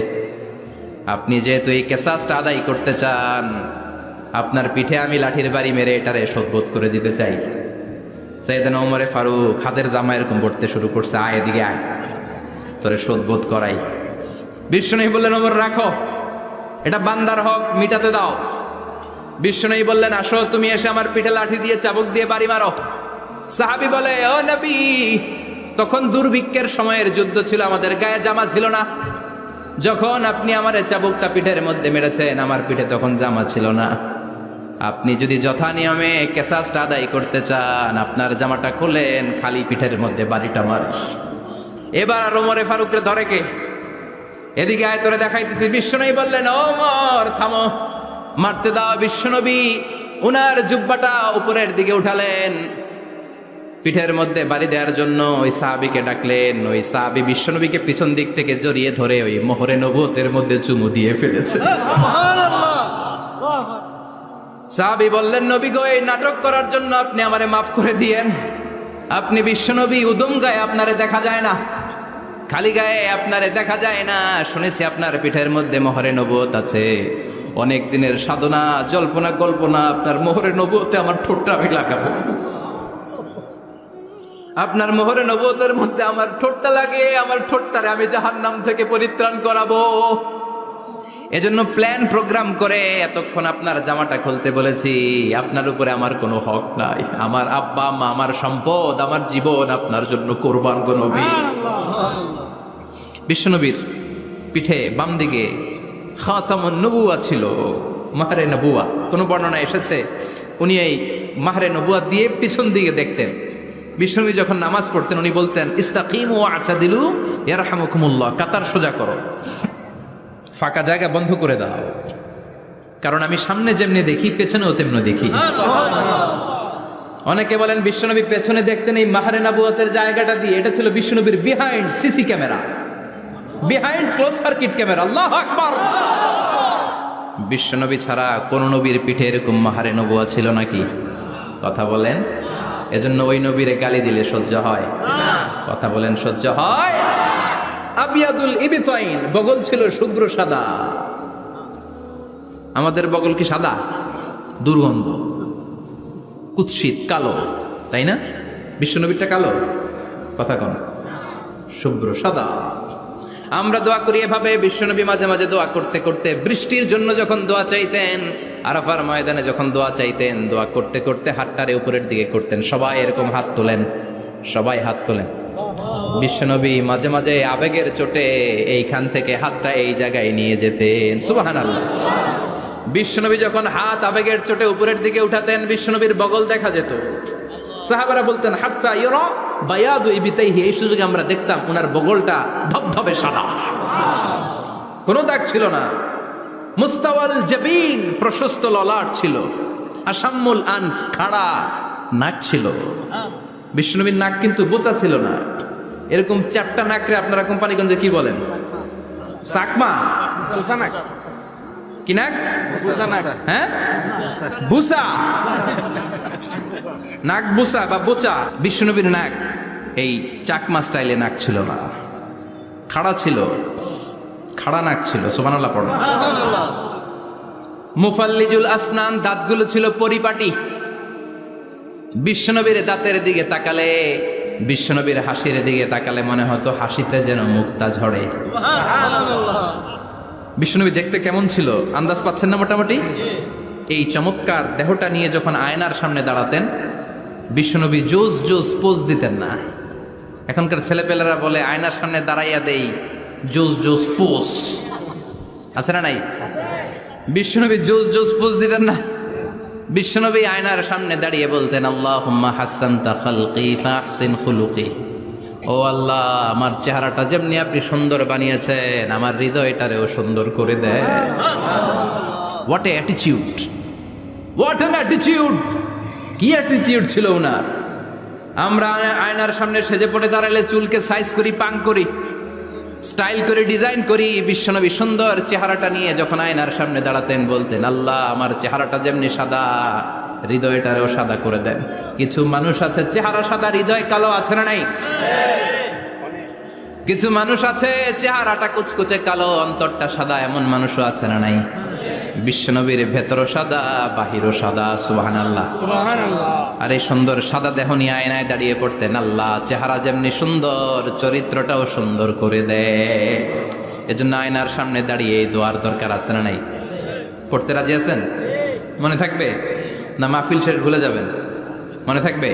আপনি যেহেতু এই কেসাসটা আদায় করতে চান, আপনার পিঠে আমি লাঠির বাড়ি মেরে এটারে শোধবোধ করে দিতে চাই। সাইয়েদনা ওমরে ফারুক হাতের জামা এরকম পড়তে শুরু করছে, আয় এদিকে আয়, তোরে শোধবোধ করাই। বিশ্বনবী বললেন, ওমর রাখো, এটা বান্দার হক, মিটাতে দাও। বিশ্বনবী বললেন, আসো তুমি এসে আমার পিঠে লাঠি দিয়ে চাবুক দিয়ে বাড়ি মারো। সাহাবী বলে, ও নবী, তখন দুর্ভিক্ষের সময়ের যুদ্ধ ছিল, আমাদের গায়ে জামা ছিল না। যখন আপনি আমার চাবুকটা পিঠের মধ্যে মেরেছেন, আমার পিঠে তখন জামা ছিল না। আপনি যদি যথা নিয়মে কেসাসটা আদায় করতে চান, আপনার জামাটা খুলেন, খালি পিঠের মধ্যে বাড়িটা মারিস। এবার ওমরে ফারুককে ধরে কে? এদিকে আয়, তোরে দেখাইতেছি। বিশ্বনবী বললেন, ওমর থামো, মারতে দাও। বিশ্বনবী উনার জুব্বাটা উপরের দিকে উঠালেন, পিঠের মধ্যে বাড়ি দেওয়ার জন্য ওই সাহাবীকে ডাকলেন। ওই সাহাবী বিশ্বনবীকে পিছন দিক থেকে জড়িয়ে ধরে ওই মোহরে নবুয়তের মধ্যে চুমু দিয়ে ফেলেছে। সাহাবী বললেন, নবী গো, এই নাটক করার জন্য আপনি আমারে মাফ করে দিয়েন। আপনি বিশ্বনবী, উদম গায়ে আপনারে দেখা যায় না, খালি গায়ে আপনারে দেখা যায় না। শুনেছি আপনার পিঠের মধ্যে মোহরে নবুয়ত আছে। অনেক দিনের সাধনা, জল্পনা কল্পনা, আপনার মোহরে নবুয়তে আমার ঠোঁটটা আমি লাগাবো। আপনার মোহরে নবুয়তের মধ্যে আমার ঠোঁটটা লাগে, আমার ঠোঁটটারে আমি জাহান্নাম থেকে পরিত্রাণ করাবো। এজন্য প্ল্যান প্রোগ্রাম করে এতক্ষণ আপনার জামাটা খুলতে বলেছি। আপনার উপরে আমার কোনো হক নাই। আমার আব্বা আম্মা, আমার সম্পদ, আমার জীবন আপনার জন্য কোরবান গো নবী। বিশ্বনবীর পিঠে বাম দিকে খাতামুন নবুওয়া ছিল, মাহরে নবুওয়া। কোনো বর্ণনা এসেছে উনি এই মাহরে নবুওয়া দিয়ে পিছন দিকে দেখতেন। বিশ্বনবী যখন নামাজ পড়তেন উনি বলতেন, ইস্তাকিমু ওয়া'তাদিলু ইয়ারহামুকুমুল্লাহ, কাতার সোজা করো, ফাঁকা জায়গা বন্ধ করে দাও, কারণ আমি সামনে যেমনি দেখি পেছনেও তেমনি দেখি। অনেকে বলেন বিশ্বনবী পেছনে দেখতেন এই মাহরে নবুয়তের জায়গাটা দিয়ে। এটা ছিল বিশ্বনবীর behind CC camera, behind close circuit camera. আল্লাহু আকবার। বিশ্বনবী ছাড়া কোন নবীর পিঠে এরকম মাহারে নবুয়া ছিল নাকি? কথা বলেন। এজন্য ওই নবীরে গালি দিলে সহ্য হয়? কথা বলেন, সহ্য হয়? আবিয়াদুল ইবতাইন, বগল ছিল শুভ্র সাদা। আমাদের বগল কি সাদা? দুর্গন্ধ, কুৎসিত, কালো, তাই না? বিশ্বনবীরটা কালো? কথা কন, শুভ্র সাদা। আমরা দোয়া করি এভাবে। বিশ্বনবী মাঝে মাঝে দোয়া করতে করতে, বৃষ্টির জন্য যখন দোয়া চাইতেন, আরাফার ময়দানে যখন দোয়া চাইতেন, দোয়া করতে করতে হাতটারে উপরের দিকে করতেন। সবাই এরকম হাত তোলেন, সবাই হাত তোলেন। বিশ্বনবী মাঝে মাঝে আবেগের চোটে এইখান থেকে হাতটা এই জায়গায় নিয়ে যেতেন। সুবহানাল্লাহ। বিশ্বনবী যখন হাত আবেগের চোটে উপরের দিকে উঠাতেন, বিশ্বনবীর বগল দেখা যেত। সাহাবারা বলতেন হাত্তা ইরা বায়াদু ইবতাইহি, এই সুযোগে আমরা দেখতাম ওনার বগলটা ধবধবে সাদা, কোনো দাগ ছিল না। মুস্তাওয়াল জাবিন, প্রশস্ত ললাট ছিল। আসাম্মুল আনফ, খাড়া নাক ছিল। বিশ্বনবীর নাক কিন্তু বোচা ছিল না। এরকম চারটা নাকরে আপনারা কোম্পানিগঞ্জে কি বলেন? চাকমা? সুসানাক। কি নাক? সুসানাক। হ্যাঁ, বুসা। নাক বুসা বা বোচা। বিশ্বনবীর নাক এই চাকমা স্টাইলে নাক ছিল না, খাড়া ছিল, খাড়া নাক ছিল। সুবহানাল্লাহ পড়ুন। মুফাল্লিজুল আসনান, দাঁতগুলো ছিল পরিপাটি। বিশ্বনবীর দাঁতের দিকে তাকালে, বিশ্বনবীর হাসির দিকে তাকালে মনে হতো হাসিতে যেন মুক্তা ঝরে। বিশ্বনবী দেখতে কেমন ছিল আন্দাজ পাচ্ছেন না মোটামুটি? এই চমৎকার দেহটা নিয়ে যখন আয়নার সামনে দাঁড়াতেন, বিশ্বনবী জোস জোস পোজ দিতেন না। এখনকার ছেলেপেলেরা বলে আয়নার সামনে দাঁড়াইয়া দেই জোস জোস পোজ, আছে না নাই? বিশ্বনবী জোস জোস পোজ দিতেন না। বিশ্বনবী আয়নার সামনে দাঁড়িয়ে বলতেন আল্লাহুম্মা হাসানতা খালকি ফাহসিন খুলুকি। ও আল্লাহ, আমার চেহারাটা যেমনি আপনি সুন্দর বানিয়েছেন, আমার হৃদয়টারেও সুন্দর করে দেন। What a attitude, what an attitude! কি অ্যাটিটিউড ছিল ওনার! আমরা আয়নার সামনে সেজে পড়ে দাঁড়ালে চুলকে সাইজ করি, পাং করি, স্টাইল করে ডিজাইন করি। বিশ্বনবী সুন্দর চেহারাটা নিয়ে যখন আয়নার সামনে দাঁড়াতেন বলতেন আল্লাহ, আমার চেহারাটা যেমনি সাদা, হৃদয়টারেও সাদা করে দেন। কিছু মানুষ আছে চেহারা সাদা, হৃদয় কালো, আছে না নাই? কিছু মানুষ আছে চেহারাটা কুচকুচে কালো, অন্তরটা সাদা, এমন মানুষও আছে না নাই? বিশ্বনবীর ভেতরও সাদা, বাহিরও সাদা। সুবহানাল্লাহ। সুবহানাল্লাহ। আর এই সুন্দর সাদা দেহ নিয়ে আয়নায় দাঁড়িয়ে পড়তেন আল্লাহ, চেহারা যেমনি সুন্দর, চরিত্রটাও সুন্দর করে দেয়। এজন্য আয়নার সামনে দাঁড়িয়ে এই দোয়ার দরকার, আছে না নাই? পড়তে রাজি আছেন? মনে থাকবে না মাহফিল শেষ ভুলে যাবেন? মনে থাকবে?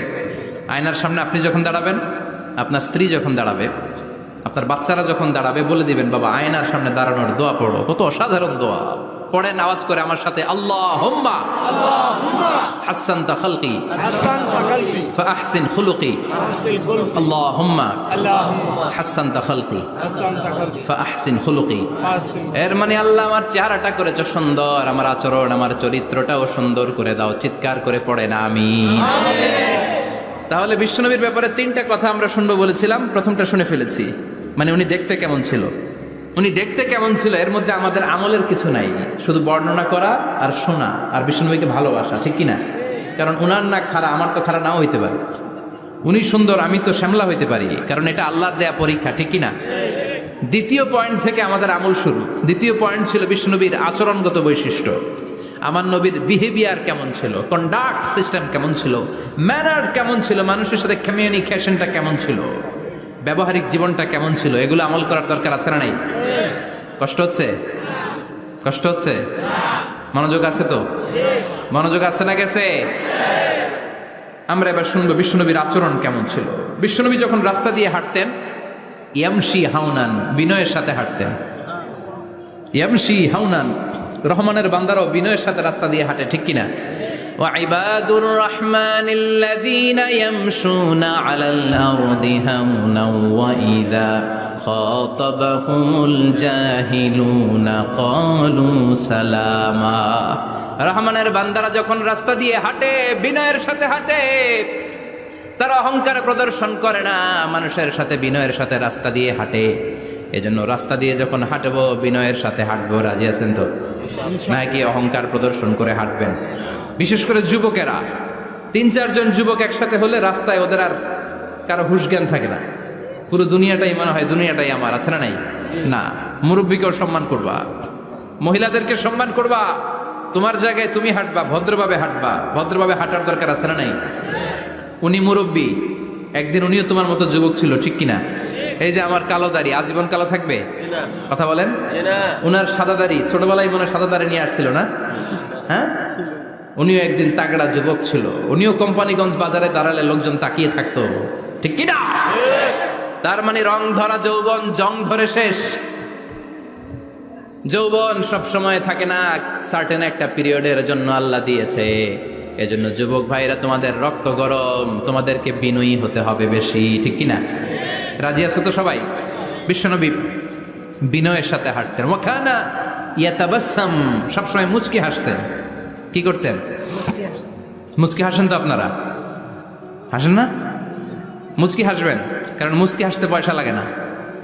আয়নার সামনে আপনি যখন দাঁড়াবেন, আপনার স্ত্রী যখন দাঁড়াবে, আপনার বাচ্চারা যখন দাঁড়াবে, বলে দিবেন বাবা আয়নার সামনে দাঁড়ানোর দোয়া পড়ো। কত অসাধারণ দোয়া! পড়েন আওয়াজ করে আমার সাথে, আল্লাহুম্মা হাসানতা খালকি হাসানতা খালকি ফাহসিন খুলুকি। ফাহসিন খুলুকি। আল্লাহুম্মা আল্লাহুম্মা হাসানতা খালকি হাসানতা খালকি ফাহসিন খুলুকি। ফাহসিন। এর মানে আল্লাহ আমার চেহারাটা করেছো সুন্দর, আমার আচরণ, আমার চরিত্রটাও সুন্দর করে দাও। চিৎকার করে পড়েন আমিন। তাহলে বিশ্বনবীর ব্যাপারে তিনটা কথা আমরা শুনবো বলেছিলাম, প্রথমটা শুনে ফেলেছি। মানে উনি দেখতে কেমন ছিল, উনি দেখতে কেমন ছিল, এর মধ্যে আমাদের আমলের কিছু নাই, শুধু বর্ণনা করা আর শোনা আর বিশ্বনবীকে ভালোবাসা, ঠিক কিনা? কারণ উনার না খাড়া, আমার তো খাড়া নাও হইতে পারে। উনি সুন্দর, আমি তো শ্যামলা হইতে পারি, কারণ এটা আল্লাহর দেয়া পরীক্ষা, ঠিক কিনা? দ্বিতীয় পয়েন্ট থেকে আমাদের আমল শুরু। দ্বিতীয় পয়েন্ট ছিল বিশ্বনবীর আচরণগত বৈশিষ্ট্য। আমার নবীর বিহেভিয়ার কেমন ছিল, কন্ডাক্ট সিস্টেম কেমন ছিল, ম্যানার কেমন ছিল, মানুষের সাথে কমিউনিকেশনটা কেমন ছিল, ব্যবহারিক জীবনটা কেমন ছিল, এগুলো আমল করার দরকার, আছে না নাই? কষ্ট হচ্ছে? কষ্ট হচ্ছে? মনোযোগ আছে তো? মনোযোগ আছে না গেছে? আমরা এবার শুনবো বিশ্বনবীর আচরণ কেমন ছিল। বিশ্বনবী যখন রাস্তা দিয়ে হাঁটতেন, ইয়ামশি হাউনান, বিনয়ের সাথে হাঁটতেন। ইয়ামশি হাউনান, রহমানের বান্দারাও বিনয়ের সাথে রাস্তা দিয়ে হাঁটে, ঠিক কিনা? وعباد الرحمن الذين يمشون على الأرض هونا وإذا خاطبهم الجاهلون قالوا سلاما। রহমানের বান্দারা যখন রাস্তা দিয়ে হাঁটে, বিনয়ের সাথে হাঁটে, তারা অহংকার প্রদর্শন করে না, মানুষের সাথে বিনয়ের সাথে রাস্তা দিয়ে হাঁটে। এজন্য রাস্তা দিয়ে যখন হাঁটবো বিনয়ের সাথে হাঁটবো, রাজি আছেন তো? নাকি অহংকার প্রদর্শন করে হাঁটবেন? বিশেষ করে যুবকেরা, 3-4 জন যুবক একসাথে হলে রাস্তায় ওদের আর কারো হুঁশ জ্ঞান থাকে না, পুরো দুনিয়াটাই মনে হয় দুনিয়াটাই আমার, আছে না নাই? না, মুরব্বীকেও সম্মান করবা, মহিলাদেরকে সম্মান করবা, তোমার জায়গায় তুমি হাঁটবা, ভদ্রভাবে হাঁটবা, ভদ্রভাবে হাঁটার দরকার আছে না নাই? উনি মুরব্বী, একদিন উনিও তোমার মতো যুবক ছিল, ঠিক কিনা? এই যে আমার কালো দাড়ি আজীবন কালো থাকবে? কথা বলেন। উনার সাদা দাড়ি ছোটবেলায় মনে সাদা দাড়ি নিয়ে আসছিল না? হ্যাঁ, উনিও একদিন তাগড়া যুবক ছিল, উনিও কোম্পানিগঞ্জ বাজারে দাঁড়ালে লোকজন তাকিয়ে থাকতো, ঠিক কিনা? তার মানে রং ধরা যৌবন জং ধরে শেষ। যৌবন সব সময় থাকে না, সার্টেন একটা পিরিয়ডের জন্য আল্লাহ দিয়েছে। এজন্য যুবক ভাইরা, তোমাদের রক্ত গরম, তোমাদেরকে বিনয়ী হতে হবে বেশি, ঠিক কিনা? রাজি আছো তো সবাই? বিশ্বনবী বিনয়ের সাথে হাঁটতেন। ওয়াকানা ইয়াতাবাসসাম, সবসময় মুচকি হাসতেন। কি করতেন? মুচকি হাসেন তো আপনারা? হাসেন না? মুচকি হাসবেন, কারণ মুচকি হাসতে পয়সা লাগে না।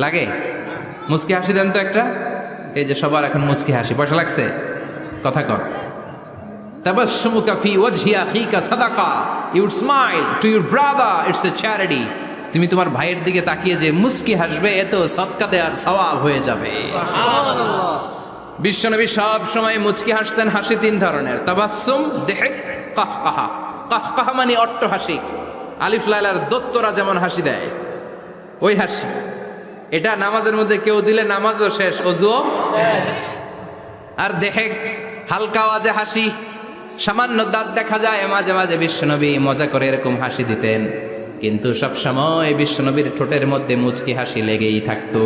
লাগে? মুচকি হাসি দেন তো একটা। এই যে সবার এখন মুচকি হাসি, পয়সা লাগছে? কথা কর। তাবাসসুমুকা ফি ওয়াজহি আখিকা সাদাকা, you would smile to your brother, it's a charity. তুমি তোমার ভাইয়ের দিকে তাকিয়ে যে মুচকি হাসবে, এত সদকা দেওয়ার সওয়াব হয়ে যাবে। বিশ্বনবী সব সময় মুচকি হাসতেন। হাসি 3 ধরনের, তাবাসসুম, দেহেক, কাহকাহা। কাহকাহা মানে অট্টহাসিক, আলিফ লাইলার দত্তরা যেমন হাসি দেয় ওই হাসি। এটা নামাজের মধ্যে কেউ দিলে নামাজও শেষ, ওযুও শেষ। আর দেহেক, হালকা আওয়াজে হাসি, সামান্য দাঁত দেখা যায় মাঝে মাঝে। বিশ্বনবী মজা করে এরকম হাসি দিতেন, কিন্তু সব সময় বিশ্বনবীর ঠোঁটের মধ্যে মুচকি হাসি লেগেই থাকতো।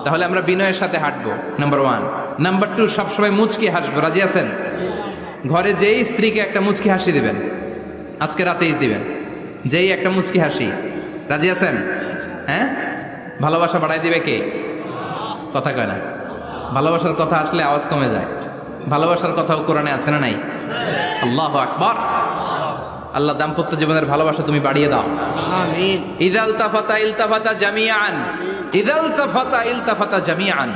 তাহলে আমরা বিনয়ের সাথে হাঁটবো, নাম্বার 1। নাম্বার 2, সবসময় মুচকি হাসবো। রাজি আছেন? ঘরে যেই স্ত্রীকে একটা মুচকি হাসি দিবেন, আজকে রাতেই দিবেন, যেই একটা মুচকি হাসি। রাজি আছেন? হ্যাঁ, ভালোবাসা বাড়াই দিবে কে? কথা কয় না। ভালোবাসার কথা আসলে আওয়াজ কমে যায়। ভালোবাসার কথাও কোরআনে আছে না নাই? আল্লাহু আকবার। আল্লাহ দাম্পত্য জীবনের ভালোবাসা তুমি বাড়িয়ে দাও। আমিন। ইযাল তাফাতা ইলতাফাতা জামিআন, ইযাল তাফাতা ইলতাফাতা জামিআন।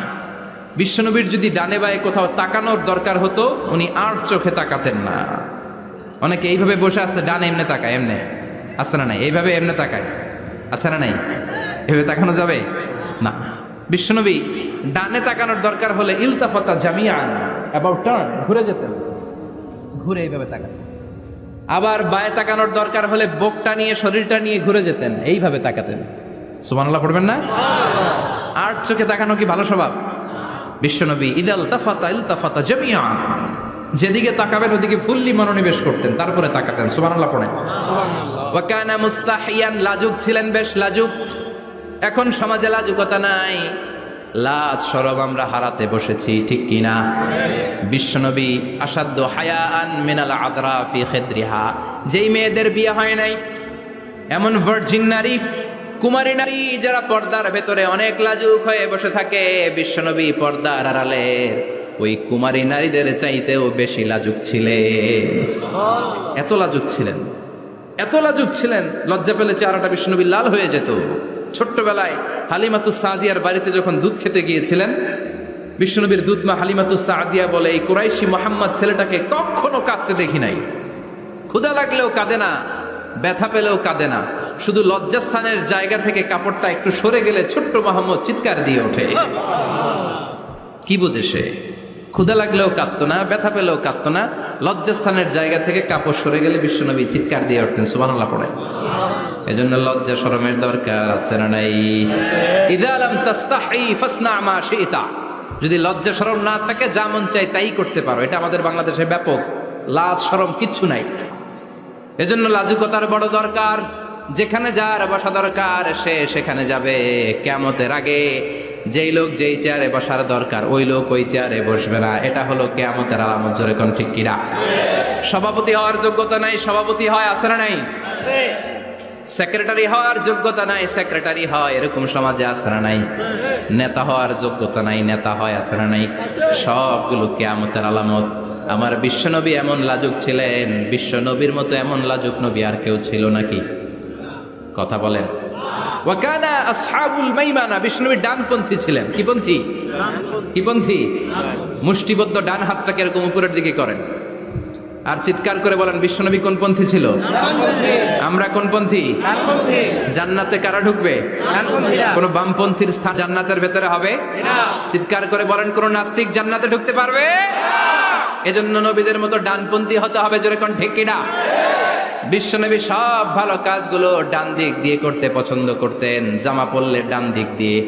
বিশ্বনবীর যদি ডানে বায়ে কোথাও তাকানোর দরকার হতো, উনি আর চোখে তাকাতেন না। অনেকে এইভাবে বসে আছে, ডানে এমনে তাকায়, এমনে আছে না নাই? এইভাবে এমনে তাকায়, আছে না নাই? এভাবে তাকানো যাবে না। বিশ্বনবী ডানে তাকানোর দরকার হলে ইলতাফাতা জামিআন, অ্যাবাউট টার্ন, ঘুরে যেতেন, ঘুরে এইভাবে তাকাতেন। আবার বায়ে তাকানোর দরকার হলে বুকটা নিয়ে, শরীরটা নিয়ে ঘুরে যেতেন, এইভাবে তাকাতেন। সুবহানাল্লাহ পড়বেন না? আর চোখে তাকানো কি ভালো স্বভাব? বিশ্বনবী ইদাল তাফাতা ইলতাফাতা জামিআন, যেদিকে তাকাবেন ওদিকে ফুল্লি মনোনিবেশ করতেন, তারপরে তাকাতেন। সুবহানাল্লাহ পড়েন। ওয়া কানা মুস্তাহিয়ান, লাজুক ছিলেন, বেশ লাজুক। এখন সমাজে লাজুকতা নাই, লাজ শরম আমরা হারাতে বসেছি, ঠিক কিনা? বিশ্বনবী আসাদ্দু হায়াআন মিনাল আযরা ফি খিদ্রিহা, যেই মেয়েদের বিয়ে হয় নাই, এমন ভার্জিন নারী, কুমারী নারী যারা পর্দার ভেতরে অনেক লাজুক হয়ে বসে থাকে, বিশ্বনবী পর্দার আড়ালের ওই কুমারী নারীদের চাইতেও বেশি লাজুক ছিলেন। এত লাজুক ছিলেন, এত লাজুক ছিলেন, লজ্জা পেলে চেহারাটা বিশ্বনবী লাল হয়ে যেত। ছোট্টবেলায় হালিমাতুস সাদিয়ার বাড়িতে যখন দুধ খেতে গিয়েছিলেন, বিশ্বনবীর দুধমা হালিমাতুস সাদিয়া বলে, এই কুরাইশি মোহাম্মদ ছেলেটাকে কখনো কাঁদতে দেখি নাই। ক্ষুধা লাগলেও কাঁদে না, ব্যথা পেলেও কাঁদে না, শুধু লজ্জাস্থানের জায়গা থেকে কাপড়টা একটু সরে গেলে ছোট্ট মোহাম্মদ চিৎকার দিয়ে ওঠে। কি বুঝে সে? ক্ষুধা লাগলেও কাঁদতো না, ব্যথা পেলেও কাঁদতো না, লজ্জাস্থানের জায়গা থেকে কাপড় সরে গেলে বিশ্বনবী চিৎকার দিয়ে উঠতেন। সুবহানাল্লাহ পড়ে। এজন্য লজ্জা শরমের দরকার আছে না নাই? ইযা লাম তাস্তাহি ফাসনা মা শিতা, যদি লজ্জা শরম না থাকে যা মন চাই তাই করতে পারো। এটা আমাদের বাংলাদেশে ব্যাপক, লাজ শরম কিচ্ছু নাই। এজন্য লাজুকতার বড় দরকার। যেখানে যার বসা দরকার সে সেখানে যাবে। কিয়ামতের আগে যেই লোক যেই চেয়ারে বসার দরকার ওই লোক ওই চেয়ারে বসবে না। এটা হলো কিয়ামতের আলামত। জোরে কোন ঠিক কিনা? সভাপতি হওয়ার যোগ্যতা নাই, সভাপতি হয়, আছে না নাই? সেক্রেটারি হওয়ার যোগ্যতা নাই, সেক্রেটারি হয়, এরকম সমাজে আছে না নাই? নেতা হওয়ার যোগ্যতা নাই, নেতা হয়, আছে না নাই? সবগুলো কিয়ামতের আলামত। আমার বিশ্বনবী এমন লাজুক ছিলেন, বিশ্বনবীর মতো এমন লাজুক নবী আর কেউ ছিল নাকি? কথা বলেন। ওয়া কানা আসহাবুল মাইমানা, বিষ্ণুনবী ডানপন্থী ছিলেন। কি পন্থী? কি পন্থী? মুষ্টিবদ্ধ ডান হাতটাকে এরকম উপরের দিকে করেন আর চিৎকার করে বলেন বিশ্বনবী কোন পন্থী ছিল? আমরা কোন পন্থী? জান্নাতে কারা ঢুকবে? কোন বামপন্থীর স্থান জান্নাতের ভেতরে হবে? চিৎকার করে বলেন কোন নাস্তিক জান্নাতে ঢুকতে পারবে? এজন্য নবীদের মতো ডানপন্থী হতে হবে। জোরে কোন ঠিক কিনা? বিশ্বনবী সব ভালো কাজগুলো ডান দিক দিয়ে করতে পছন্দ করতেন। জামা পরলে ডান দিক দিয়ে,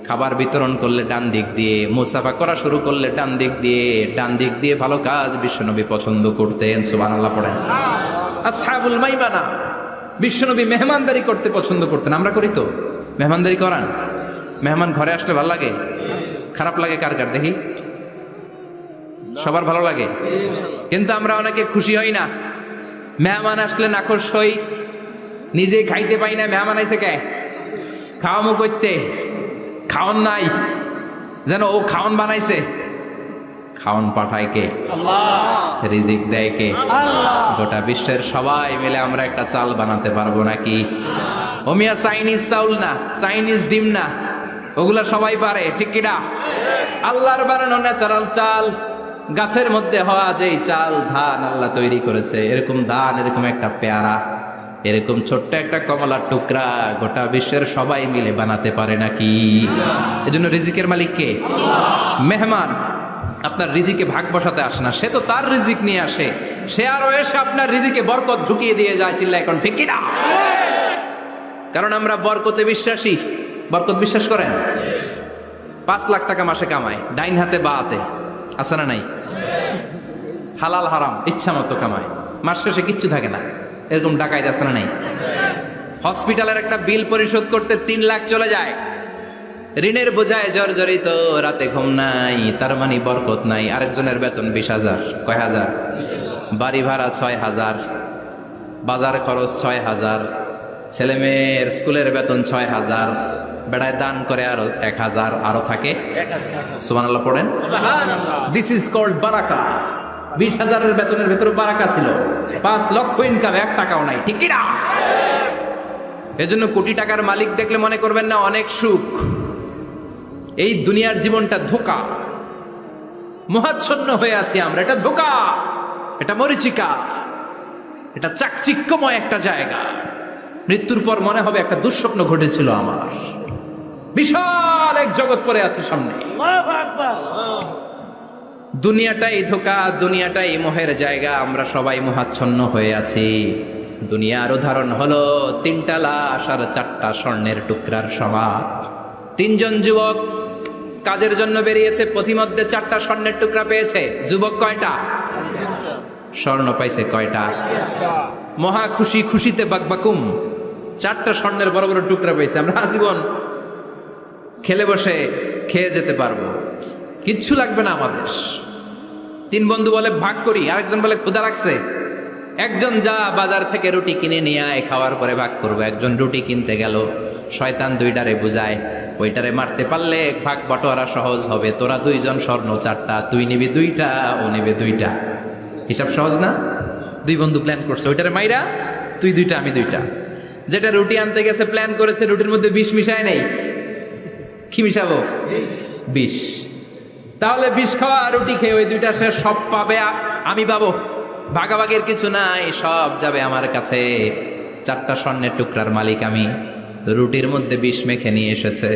খাবার বিতরণ করলে ডান দিক দিয়ে, মুসাফা করা শুরু করলে ডান দিক দিয়ে, ডান দিক দিয়ে ভালো কাজ বিশ্বনবী পছন্দ করতেন। সুবহানাল্লাহ পড়েন। আসহাবুল মাইমানা, বিশ্বনবী মেহমানদারি করতে পছন্দ করতেন। আমরা করি তো? মেহমানদারি করান? মেহমান ঘরে আসলে ভালো লাগে? খারাপ লাগে কার কার দেখি? সবার ভালো লাগে, কিন্তু আমরা অনেকে খুশি হই না। মেহমান আসলে নাখোশ হই, নিজে খাইতে পাই না। মেহমান আইসে কে? খাওয়ামো করতে, খাওয়ান নাই, যেন ও খাওয়ান বানাইছে। খাওয়ান পাঠায় কে? রিজিক দেয় কে? গোটা বিশ্বের সবাই মিলে আমরা একটা চাল বানাতে পারবো নাকি? ওমিয়া চাইনিজ চাউল না, চাইনিজ ডিম না, ওগুলা সবাই পারে, ঠিক কিনা? আল্লাহর বানানো ন্যাচারাল চাল, গাছের মধ্যে হওয়া যেই চাল, ধান আল্লাহ তৈরি করেছে, এরকম ধান, এরকম একটা পেয়ারা, এরকম ছোট্ট একটা কমলার টুকরা গোটা বিশ্বের সবাই মিলে বানাতে পারে নাকি? এজন্য রিজিকের মালিক কে? মেহমান আপনার রিজিকে ভাগ বসাতে আসে না, সে তো তার রিজিক নিয়ে আসে। সে আরো এসে আপনার রিজিকে বরকত ঢুকিয়ে দিয়ে যায়। চিল্লা এখন ঠিক কিনা? কারণ আমরা বরকতে বিশ্বাসী। বরকত বিশ্বাস করেন? 5 লাখ টাকা মাসে কামায়, ডাইন হাতে বা হাতে, আছে না নাই? হালাল হারাম ইচ্ছা মতো কামায়, মাস শেষে কিচ্ছু থাকে না, এরকম ডাকাইত আছে না নাই? হসপিটালের একটা বিল পরিশোধ করতে 3 লাখ চলে যায়, ঋণের বোঝায় জর্জরিত, রাতে ঘুম নাই, তার মানে বরকত নাই। আরেকজনের বেতন 20,000, কয় হাজার? বাড়ি ভাড়া 6,000, বাজার খরচ 6,000, ছেলে মেয়ের স্কুলের বেতন 6,000, বেড়ায় দান করে আরো 1,000, আরো থাকে। সুবহানাল্লাহ পড়েন। দিস ইজ কল্ড বারাকা। 20,000-এর বেতনের ভেতরে বারাকা ছিল। 5 লক্ষ ইনকাম, 1 টাকাও নাই, ঠিক কিনা? এজন্য কোটি টাকার মালিক দেখলে মনে করবেন না অনেক সুখ। এই দুনিয়ার জীবনটা ধোঁকা, মোহাচ্ছন্ন হয়ে আছি আমরা। এটা ধোঁকা, এটা মরিচিকা, এটা চাকচিক্যময় একটা জায়গা। মৃত্যুর পর মনে হবে একটা দুঃস্বপ্ন ঘটেছিল আমার, বিশাল এক জগৎ পড়ে আছে সামনে। দুনিয়াটাই ধোঁকা, দুনিয়াটাই মোহের জায়গা। আমরা সবাই মোহাচ্ছন্ন হয়ে আছি। দুনিয়ার উদাহরণ হলো 3টা লাশ আর 4টা স্বর্ণের টুকরার সমাজ। 3 জন যুবক কাজের জন্য বেরিয়েছে, পথিমধ্যে 4টা স্বর্ণের টুকরা পেয়েছে। যুবক কয়টা? স্বর্ণ পাইছে কয়টা? মহা খুশি, খুশিতে বাকবাকুম। 4টা স্বর্ণের বড় বড় টুকরা পেয়েছে। আমরা আজীবন খেলে বসে খেয়ে যেতে পারবো, কিচ্ছু লাগবে না আমাদের। 3 বন্ধু বলে ভাগ করি, আরেকজন বলে ক্ষুধা লাগছে। একজন যা বাজার থেকে রুটি কিনে নিয়ে আয়, খাওয়ার পরে ভাগ করবো। একজন রুটি কিনতে গেল, শয়তান 2টারে বুঝায়, ওইটারে মারতে পারলে ভাগ বটোয়ারা সহজ হবে। তোরা 2 জন স্বর্ণ 4টা, তুই নিবি 2টা, ও নেবে 2টা। হিসাব সহজ না? 2 বন্ধু প্ল্যান করছে, ওইটারে মাইরা তুই 2টা, আমি 2টা। যেটা রুটি আনতে গেছে প্ল্যান করেছে, রুটির মধ্যে বিষ মিশায় নেই। কি মিশাবো? বিষ। তাহলে বিষ খাওয়া রুটি খেয়ে ওই 2টা সে সব পাবে, আমি পাবো। ভাগাভাগের কিছু নাই, সব যাবে আমার কাছে। 4টা স্বর্ণের টুকরার মালিক আমি। রুটির মধ্যে বিষ মেখে নিয়ে এসেছে।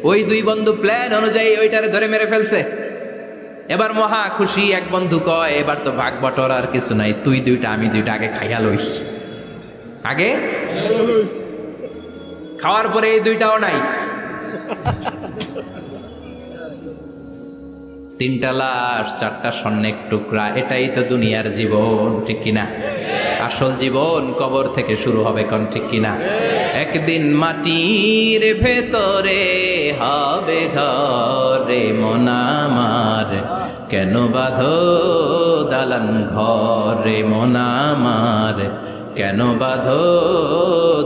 ওই 2 বন্ধু প্ল্যান অনুযায়ী ওইটারে ধরে মেরে ফেলছে। এবার মহা খুশি। এক বন্ধু কয়, এবার তো ভাগ বটর আর কিছু নাই, তুই 2টা, আমি 2টা, আগে খাইয়া লইস। আগে খাওয়ার পরে এই 2টাও নাই। 3টা লাশ, 4টা স্বর্ণের টুকরা, এটাই তো দুনিয়ার জীবন, ঠিক কিনা? আসল জীবন কবর থেকে শুরু হবে, কোন ঠিক কিনা? একদিন মাটির ভেতরে হবে ঘরে মন আমার, কেন বাঁধো দালান ঘরে মন আমার, কেন বাঁধো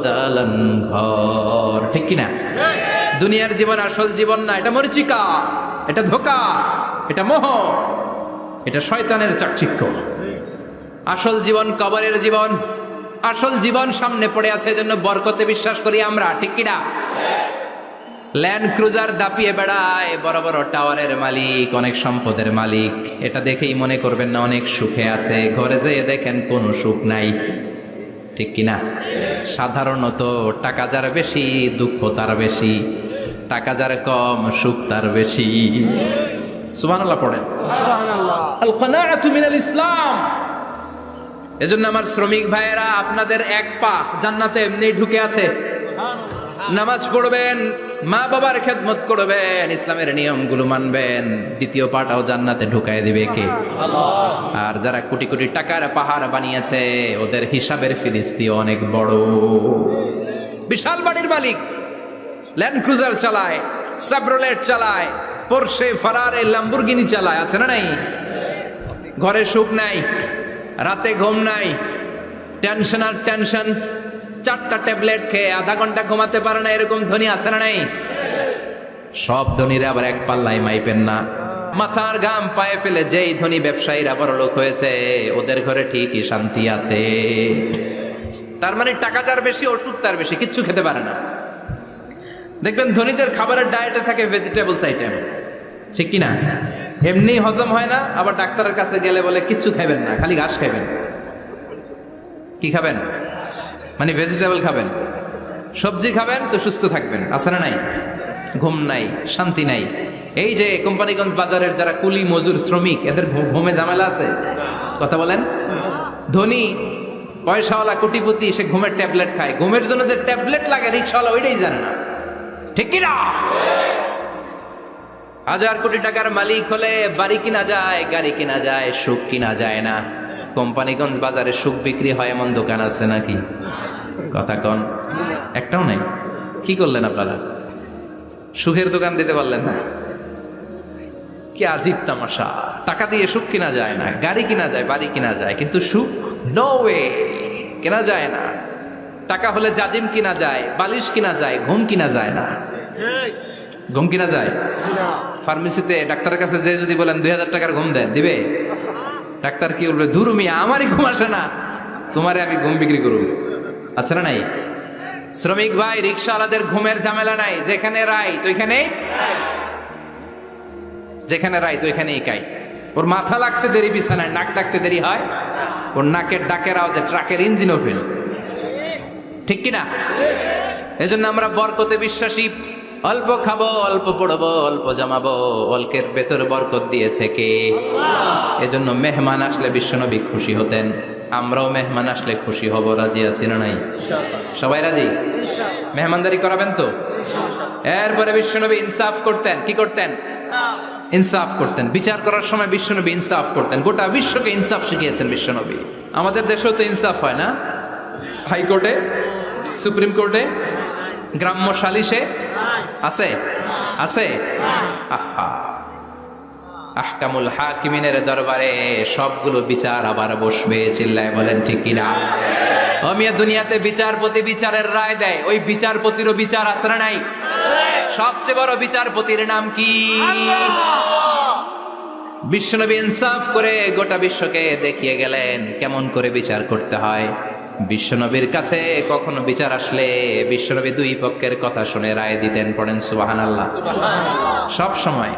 দালান ঘর, ঠিক কিনা? দুনিয়ার জীবন আসল জীবন না, এটা মরিচিকা, এটা ধোঁকা, এটা মোহ, এটা শয়তানের চাকচিক্য। আসল জীবন কবরের জীবন। আসল জীবন সামনে পড়ে আছে, এজন্য বরকতে বিশ্বাস করি আমরা, ঠিক কিনা? ল্যান্ড ক্রুজার দাপিয়ে বেড়ায়, বড় বড় টাওয়ারের মালিক, অনেক সম্পদের মালিক। এটা দেখেই মনে করবেন না অনেক সুখে আছে, ঘরে যেয়ে দেখেন কোনো সুখ নাই, ঠিক কিনা? সাধারণত টাকা যার বেশি দুঃখ তার বেশি, টাকা যার কম সুখ তার বেশি। সুবহানাল্লাহ পড়েন। আল কানাআতু মিনাল ইসলাম। এজন্য আমার শ্রমিক ভাইয়েরা, আপনাদের এক পা জান্নাতে এমনি ঢুকে আছে। নামাজ পড়বেন, মা বাবার খেদমত করবেন, ইসলামের নিয়মগুলো মানবেন, দ্বিতীয় পাটাও জান্নাতে ঢুকায় দিবে কে? আর যারা কোটি কোটি টাকার পাহাড় বানিয়েছে, ওদের হিসাবের ফিরিস্তি অনেক বড়। বিশাল বাড়ির মালিক, ল্যান্ড ক্রুজার চালায়, সাবরোলেট চালায়, পোরশে, ফারারে, ল্যাম্বরগিনি চালায়, আছে না নাই? ঘরে সুখ নাই, রাতে ঘুম নাই, টেনশন আর টেনশন, 4টা ট্যাবলেট খেয়ে আধা ঘন্টা ঘুমাতে পারে না, এরকম ধনী আছে না নাই? সব ধনীরা আবার এক পাল্লায় মাইপেন না। মাথার ঘাম পায়ে ফেলে যেই ধনী ব্যবসায়ীরা বড়লোক হয়েছে, ওদের ঘরে ঠিকই শান্তি আছে। তার মানে টাকা যার বেশি, ওষুধ তার বেশি, কিচ্ছু খেতে পারে না। দেখবেন ধনীদের খাবারের ডায়েটে থাকে ভেজিটেবলস আইটেম, ঠিক কিনা? এমনি হজম হয় না, আবার ডাক্তারের কাছে গেলে বলে কিচ্ছু খাবেন না, খালি ঘাস খাবেন। কি খাবেন? মানে ভেজিটেবল খাবেন, সবজি খাবেন তো সুস্থ থাকবেন, আছে না নাই? ঘুম নাই, শান্তি নাই। এই যে কোম্পানিগঞ্জ বাজারের যারা কুলি মজুর শ্রমিক, এদের ঘুমে ঝামেলা আছে? কথা বলেন। ধনী পয়সাওয়ালা কোটিপতি, সে ঘুমের ট্যাবলেট খায়, ঘুমের জন্য যে ট্যাবলেট লাগে রিক্সাওয়ালা ওইটাই জানে না, ঠিক কিনা? 1000 কোটি টাকার মালিক হলে বাড়ি কিনা যায়, গাড়ি কিনা যায়, সুখ কিনা যায় না। কোম্পানিগঞ্জ বাজারে সুখ বিক্রি হয় এমন দোকান আছে নাকি? কথা কন, একটাও নাই। কি করলেন আপনারা? সুখের দোকান দিতে পারলেন না? কি আজীব তামাশা! টাকা দিয়ে সুখ কিনা যায় না, গাড়ি কিনা যায়, বাড়ি কিনা যায়, কিন্তু সুখ নো ওয়ে, কেনা যায় না। টাকা হলে জাজিম কিনা যায়, বালিশ কিনা যায়, ঘুম কিনা যায় না। ঘুম কিনা যায়? ফার্মেসিতে ডাক্তারের কাছে যে যদি বলেন 2000 টাকার ঘুম দেন, দিবে? ডাক্তার কি বলবে? দূর মিয়া, আমারই ঘুম আসে না, তোমারে আমি ঘুম বিক্রি করব। আচ্ছা না নাই? শ্রমিক ভাই, রিক্সাওয়ালাদের ঘুমের ঝামেলা নাই, যেখানে রাই তো ওইখানেই, যেখানে রাই তো ওইখানেই কাই। ওর মাথা লাগতে দেরি বিছানায়, নাক ডাকতে দেরি হয়, ওর নাকের ডাকের আওয়াজে ট্রাকের ইঞ্জিনও ফেল, ঠিক কিনা? এজন্য আমরা বরকতে বিশ্বাসী। অল্প খাবো, অল্প পড়বো, অল্প জমাবো, অল্পের ভেতর বরকত দিয়েছে কে? এজন্য মেহমান আসলে বিশ্বনবী খুশি হতেন, আমরাও মেহমান আসলে খুশি হব। রাজি আছি না নাই? সবাই রাজি? মেহমানদারি করাবেন তো? এরপরে বিশ্বনবী ইনসাফ করতেন। কি করতেন? ইনসাফ করতেন। বিচার করার সময় বিশ্বনবী ইনসাফ করতেন। গোটা বিশ্বকে ইনসাফ শিখিয়েছেন বিশ্বনবী। আমাদের দেশেও তো ইনসাফ হয় না? হাইকোর্টে, সুপ্রিম কোর্টে, গ্রাম্য সালিশে আছে? আছে? আহা, আহকামুল হাকিমিনের দরবারে সবগুলো বিচার আবার বসবে। চিল্লায় বলেন ঠিক কিনা? মিয়া, দুনিয়াতে বিচারপতি বিচারের রায় দেয়, ওই বিচারপতিরও বিচার আছে না নাই? সবচেয়ে বড় বিচারপতির নাম কি? বিশ্বনবী ইনসাফ করে গোটা বিশ্বকে দেখিয়ে গেলেন কেমন করে বিচার করতে হয়। বিশ্বনবীর কাছে কখনো বিচার আসলে বিশ্বনবী দুই পক্ষের কথা শুনে রায় দিতেন। পড়েন সুবহানাল্লাহ। সব সময়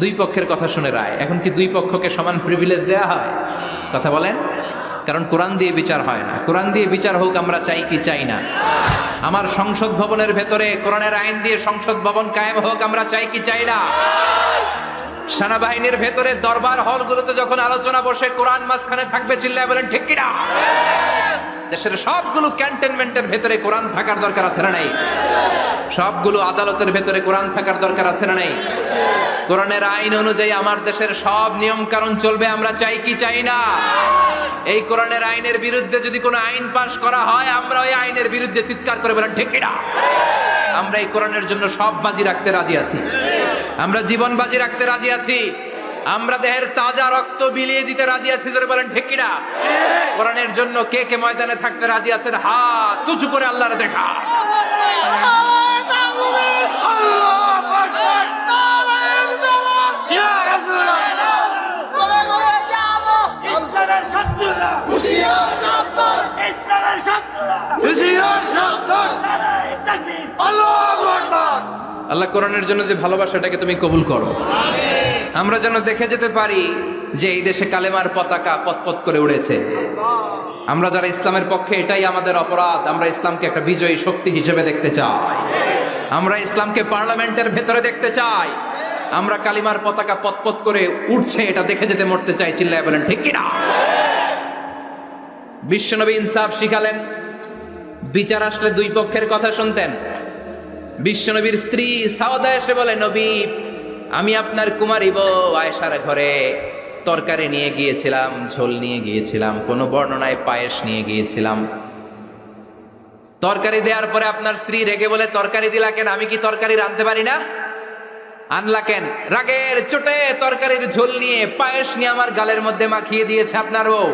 দুই পক্ষের কথা শুনে রায়। এখন কি দুই পক্ষকে সমান প্রিভিলেজ দেয়া হয়? কথা বলেন। কারণ কোরআন দিয়ে বিচার হয় না। কোরআন দিয়ে বিচার হোক আমরা চাই কি চাই না? আমার সংসদ ভবনের ভেতরে কোরআনের আইন দিয়ে সংসদ ভবন কায়েম হোক আমরা চাই কি চাই না? সেনাবাহিনীর ভেতরে দরবার হলগুলোতে যখন আলোচনা বসে কোরআন মাঝখানে থাকবে, চিল্লায় বলেন ঠিক কিনা? দেশের সবগুলো ক্যান্টনমেন্টের ভেতরে কোরআন থাকার দরকার আছে না নাই? সবগুলো আদালতের ভেতরে কোরআন থাকার দরকার আছে না নাই? কোরআনের আইন অনুযায়ী আমার দেশের সব নিয়ম কানুন চলবে আমরা চাই কি চাই না? এই কোরআনের আইনের বিরুদ্ধে যদি কোনো আইন পাশ করা হয়, আমরা ওই আইনের বিরুদ্ধে চিৎকার করে বলেন ঠিক কিনা? আমরা এই কোরআনের জন্য সব বাজি রাখতে রাজি আছি। আমরা জীবন বাজি রাখতে রাজি আছি। আমরা দেহের তাজা রক্ত বিলিয়ে দিতে রাজি আছি। জোরে বলেন ঠিক কিনা? কোরআনের জন্য কে কে ময়দানে থাকতে রাজি আছেন? হাত উঁচু করে আল্লাহর দেখা। হুঁশিয়ার সাবধান আল্লাহু আকবার। আল্লাহ কোরআনের জন্য যে ভালোবাসাটাকে তুমি কবুল করো, আমরা যেন দেখে যেতে পারি যে এই দেশে কালেমার পতাকা পতপত করে উড়েছে। আমরা যারা ইসলামের পক্ষে, এটাই আমাদের অপরাধ। আমরা ইসলামকে একটা বিজয়ী শক্তি হিসেবে দেখতে চাই। আমরা ইসলামকে পার্লামেন্টের ভেতরে দেখতে চাই। আমরা কালিমার পতাকা পতপত করে উঠছে এটা দেখে যেতে মরতে চাই। চিল্লায় বলেন ঠিক কিনা? বিশ্বনবী ইনসাফ শিখালেন। বিচার আসলে দুই পক্ষের কথা শুনতেন। বিশ্বনবীর স্ত্রী সাওদা এসে বলে, নবী, আমি আপনার কুমারী বউ আয়েশার ঘরে তরকারি নিয়ে গিয়েছিলাম, ঝোল নিয়ে গিয়েছিলাম, কোন বর্ণনায় পায়েস নিয়ে গিয়েছিলাম। তরকারি দেওয়ার পরে আপনার স্ত্রী রেগে বলে, তরকারি দিলা কেন? আমি কি তরকারি রাঁধতে পারি না? আনলা কেন? রাগের চোটে তরকারির ঝোল নিয়ে পায়েস নিয়ে আমার গালের মধ্যে মাখিয়ে দিয়েছে আপনার বউ।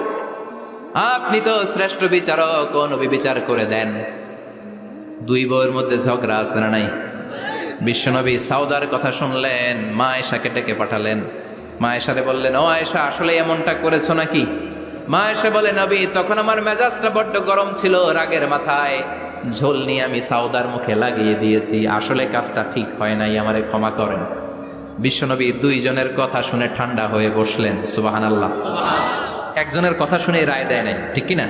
আপনি তো শ্রেষ্ঠ বিচারক, ও নবী বিচার করে দেন। দুই বউয়ের মধ্যে ঝগড়া আছে না নাই? বিশ্বনবী সাউদার কথা শুনলেন, মা আয়েশাকে ডেকে পাঠালেন। মা আয়েশারে বললেন, ও আয়েশা, আসলে এমনটা করেছো নাকি? মা আয়েশা বলে, নবী, তখন আমার মেজাজটা বড্ড গরম ছিল, রাগের মাথায় ঝোল নিয়ে আমি সাউদার মুখে লাগিয়ে দিয়েছি। আসলে কাজটা ঠিক হয় নাই, আমারে ক্ষমা করেন। বিশ্বনবী দুইজনের কথা শুনে ঠান্ডা হয়ে বসলেন। সুবহানাল্লাহ। একজনের কথা শুনে রায় দেয় নাই, ঠিক কিনা?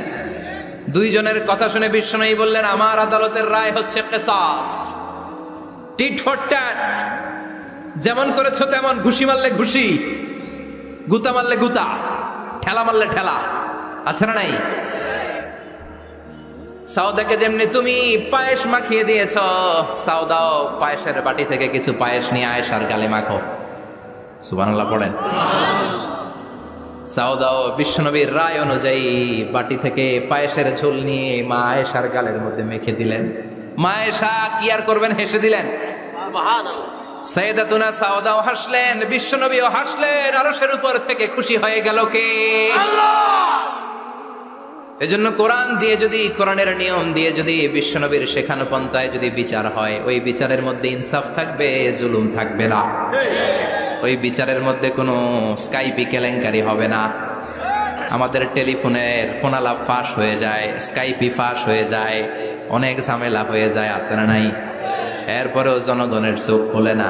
দুইজনের কথা শুনে বিশ্বনবী বললেন, আমার আদালতের রায় হচ্ছে কিসাস, টিট ফর ট্যাট। যেমন করেছো তেমন, ঘুষি মারলে ঘুষি, গুতা মারলে গুতা, ঠেলা মারলে ঠেলা। আচ্ছা না নাই? সাউদাকে যেমনি তুমি পায়েস মাখিয়ে দিয়েছ, সাউদাও পায়েসের বাটি থেকে কিছু পায়েস নিয়ে আয়েশার গালে মাখো। সুবহানাল্লাহ পড়েন। সাউদাও বিশ্বনবীর রায় অনুযায়ী বাটি থেকে পায়েসের ঝোল নিয়ে মা আয়েশার গালের মধ্যে মেখে দিলেন। মা আয়েশা কি আর করবেন, হেসে দিলেন। সাইয়েদাতুনা সাউদাও হাসলেন, বিশ্বনবীও হাসলেন। আরশের উপর থেকে খুশি হয়ে গেল কে? এজন্য কোরআন দিয়ে যদি, কোরআনের নিয়ম দিয়ে যদি, বিশ্বনবীর শেখানো পন্থায় যদি বিচার হয়, ওই বিচারের মধ্যে ইনসাফ থাকবে, জুলুম থাকবে না। ওই বিচারের মধ্যে কোনো স্কাইপি কেলেঙ্কারি হবে না। আমাদের টেলিফোনের ফোনালাপ ফাঁস হয়ে যায়, স্কাইপি ফাঁস হয়ে যায়, অনেক ঝামেলা হয়ে যায়, আছে না নাই? এরপরেও জনগণের চোখ খোলে না।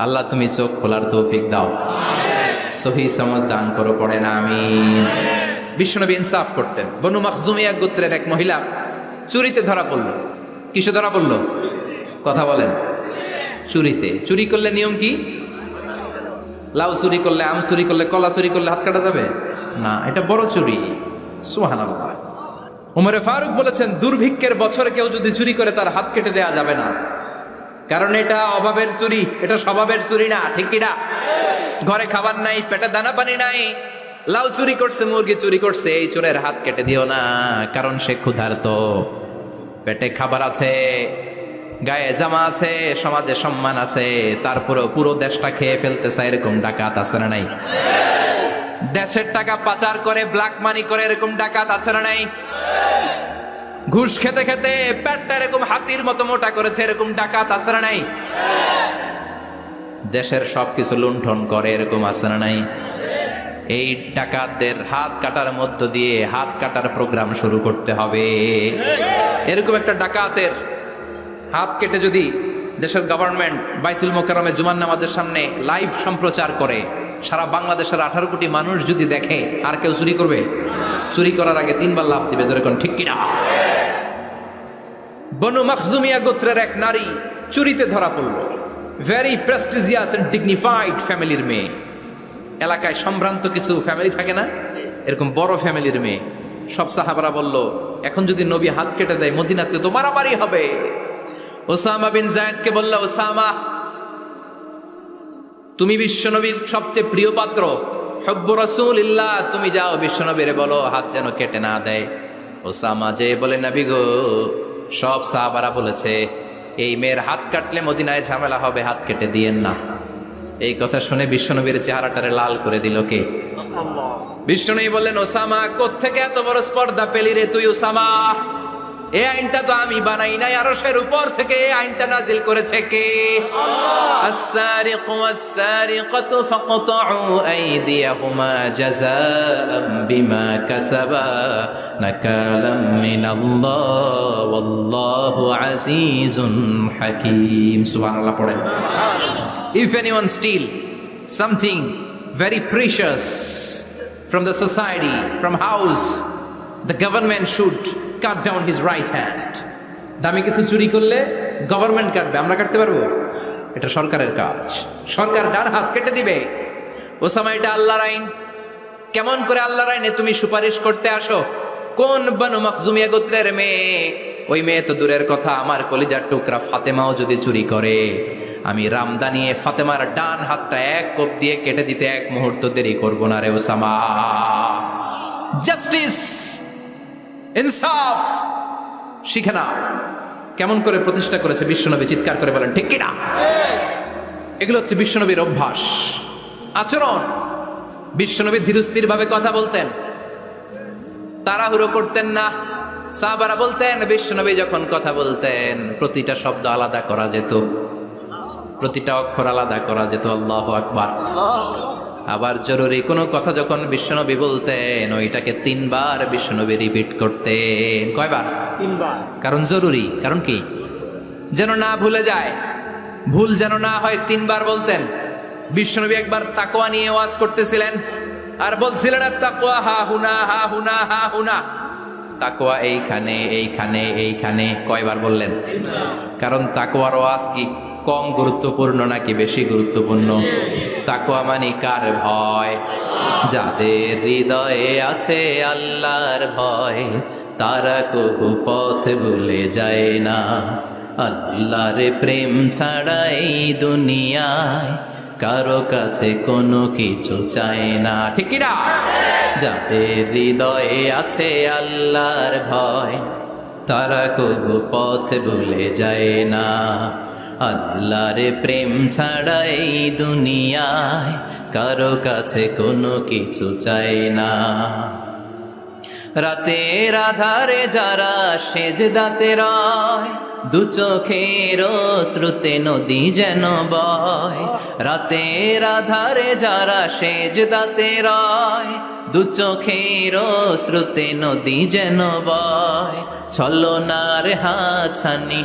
আল্লাহ তুমি চোখ খোলার তৌফিক দাও, সহি সমাজ দান করো, পড়ে না আমিন। বিশ্বনবী ইনসাফ করতেন। বনু মাখজুমিয়া গোত্রের এক মহিলা চুরিতে ধরা পড়ল। কিসে ধরা পড়ল? কথা বলেন। চুরিতে। চুরি করলে নিয়ম কি? লাউ চুরি করলে, আম চুরি করলে, কলা চুরি করলে হাত কাটা যাবে না, এটা বড় চুরি। সুবহানাল্লাহ। ওমরে ফারুক বলেছেন, দুর্ভিক্ষের বছরে কেউ যদি চুরি করে তার হাত কেটে দেয়া যাবে না, কারণ এটা অভাবের চুরি, এটা স্বভাবের চুরি না, ঠিক কিনা? ঘরে খাবার নাই, পেটে দানা পানি নাই, লাউ চুরি করছে, মুরগি চুরি করছে, এই চোরের হাত কেটে দিও না, কারণ সে ক্ষুধার্ত। পেটে খাবার আছে, গায়ে জামা আছে, সমাজে সম্মান আছে, তারপরেও পুরো দেশটা খেয়ে ফেলতেছে, এরকম ডাকাত আছে না নাই? দেশের টাকা পাচার করে, ব্ল্যাক মানি করে, এরকম ডাকাত আছে না নাই? ঘুষ খেতে খেতে পেটটা এরকম হাতির মতো মোটা করেছে, এরকম ডাকাত আছে না নাই? দেশের সবকিছু লুণ্ঠন করে, এরকম আছে না নাই? এই ডাকাতদের হাত কাটার মধ্য দিয়ে হাত কাটার প্রোগ্রাম শুরু করতে হবে। এরকম একটা ডাকাতের হাত কেটে যদি দেশের গভর্নমেন্ট বাইতুল মোকাররমে জুমার নামাজের সামনে লাইভ সম্প্রচার করে, সারা বাংলাদেশের 18 কোটি মানুষ যদি দেখে, আর কেউ চুরি করবে? চুরি করার আগে 3 বার লাফ দিবে, যেরকম ঠিক কিনা? বনু মাখজুমিয়া গোত্রের এক নারী চুরিতে ধরা পড়ল। ভেরি প্রেস্টিজিয়াস এন্ড ডিগনিফাইড ফ্যামিলির মেয়ে। এলাকায় সম্ভ্রান্ত কিছু ফ্যামিলি থাকে না, এরকম বড় ফ্যামিলির মেয়ে। সব সাহাবারা বলল, এখন যদি নবী হাত কেটে দেয় মদিনাতে তো মারামারি হবে। ওসামা বিন যায়েদকে বলল, ওসামা, তুমি বিশ্বনবীর সবচেয়ে প্রিয় পাত্র, হুব্বু রাসূলিল্লাহ, তুমি যাও বিশ্বনবীরে বলো হাত যেন কেটে না দেয়। ওসামা যে বলে, নবী গো, সব সাহাবারা বলেছে এই মেয়ের হাত কাটলে মদিনায় ঝামেলা হবে, হাত কেটে দিয়েন না। এই কথা শুনে বিশ্বনবীর চেহারাটারে লাল করে দিল কে? বিশ্বনবী বললেন, ওসামা, কোত্থেকে এত বড় স্পর্ধা পেলি রে তুই ওসামা? এই আইনটা তো আমি বানাই নাই, আরশের উপর থেকে এই আইনটা নাজিল করেছে কে? আস-সারিকু ওয়াস-সারিকাতু ফাকতাউ আইদিয়াহুমা জাযাআম বিমা কাসাবা নাকালাম মিনাল্লাহ ওয়াল্লাহু আজিজুন হাকীম। সুবহানাল্লাহ পড়েন। If anyone steal something very precious from the society, from house, the government should cut down his right hand. দামি কিছু চুরি করলে গভর্নমেন্ট কাটবে, আমরা কাটতে পারবো? এটা সরকারের কাজ, সরকার ডান হাত কেটে দিবে। ওসামা, এটা আল্লাহর আইন। কেমন করে আল্লাহর আইনে তুমি সুপারিশ করতে আসো? কোন বানু মাখজুমিয়া গোত্রের মেয়ে? ওই মেয়ে তো দূরের কথা, আমার কলিজার টুকরা ফাতেমাও যদি চুরি করে, আমি রামদানিয়ে ফাতেমার ডান হাতটা এক কোপ দিয়ে কেটে দিতে এক মুহূর্ত দেরি করবো না রে ওসামা। জাস্টিস, ইনসাফ শিখে নাও। কেমন করে প্রতিষ্ঠা করেছে বিশ্বনবী, চিৎকার করে বলেন ঠিক কিনা? এগুলো হচ্ছে বিশ্বনবীর অভ্যাস, আচরণ। বিশ্বনবী ধীরস্থির ভাবে কথা বলতেন, তাড়াহুড়ো করতেন না। সাহাবারা বলতেন বিশ্বনবী যখন কথা বলতেন প্রতিটা শব্দ আলাদা করা যেত, প্রতিটা অক্ষর আলাদা করা যেত। আল্লাহু আকবার। আবার জরুরি কোনো কথা যখন বিশ্বনবী বলতেন ওইটাকে 3 বার বিশ্বনবী রিপিট করতেন। কয়বার? 3 বার। কারণ জরুরি। কারণ কি? যেন না ভুলে যায়, ভুল যেন না হয়, 3 বার বলতেন। বিশ্বনবী একবার তাকওয়া নিয়ে ওয়াজ করতেছিলেন আর বলছিলেন তাকওয়া হা হুনা হা হুনা হা হুনা, তাকওয়া এইখানে এইখানে এইখানে। কয়বার বললেন? কারণ তাকওয়ার ওয়াজ কি কম গুরুত্বপূর্ণ নাকি বেশি গুরুত্বপূর্ণ? তাকওয়া মানে কার ভয়? যাদের হৃদয়ে আছে আল্লাহর ভয় তারা কবু পথ ভুলে যায় না। আল্লাহর প্রেম ছাড়া এই দুনিয়ায় কারো কাছে কোনো কিছু চায় না, ঠিক কি না? যাদের হৃদয়ে আছে আল্লাহর ভয় তারা কবু পথ ভুলে যায় না। আল্লাহর প্রেম ছাড়া এই দুনিয়ায় কারো কাছে কোনো কিছু চায় না। রাতের আধারে যারা সেজদাতে রয় দু চোখের শ্রুতে নদী যেন বয়। রাতের আধারে যারা সেজদাতে রয় দু চোখের শ্রুতে নদী যেন বয়। ছলনার হাতছানি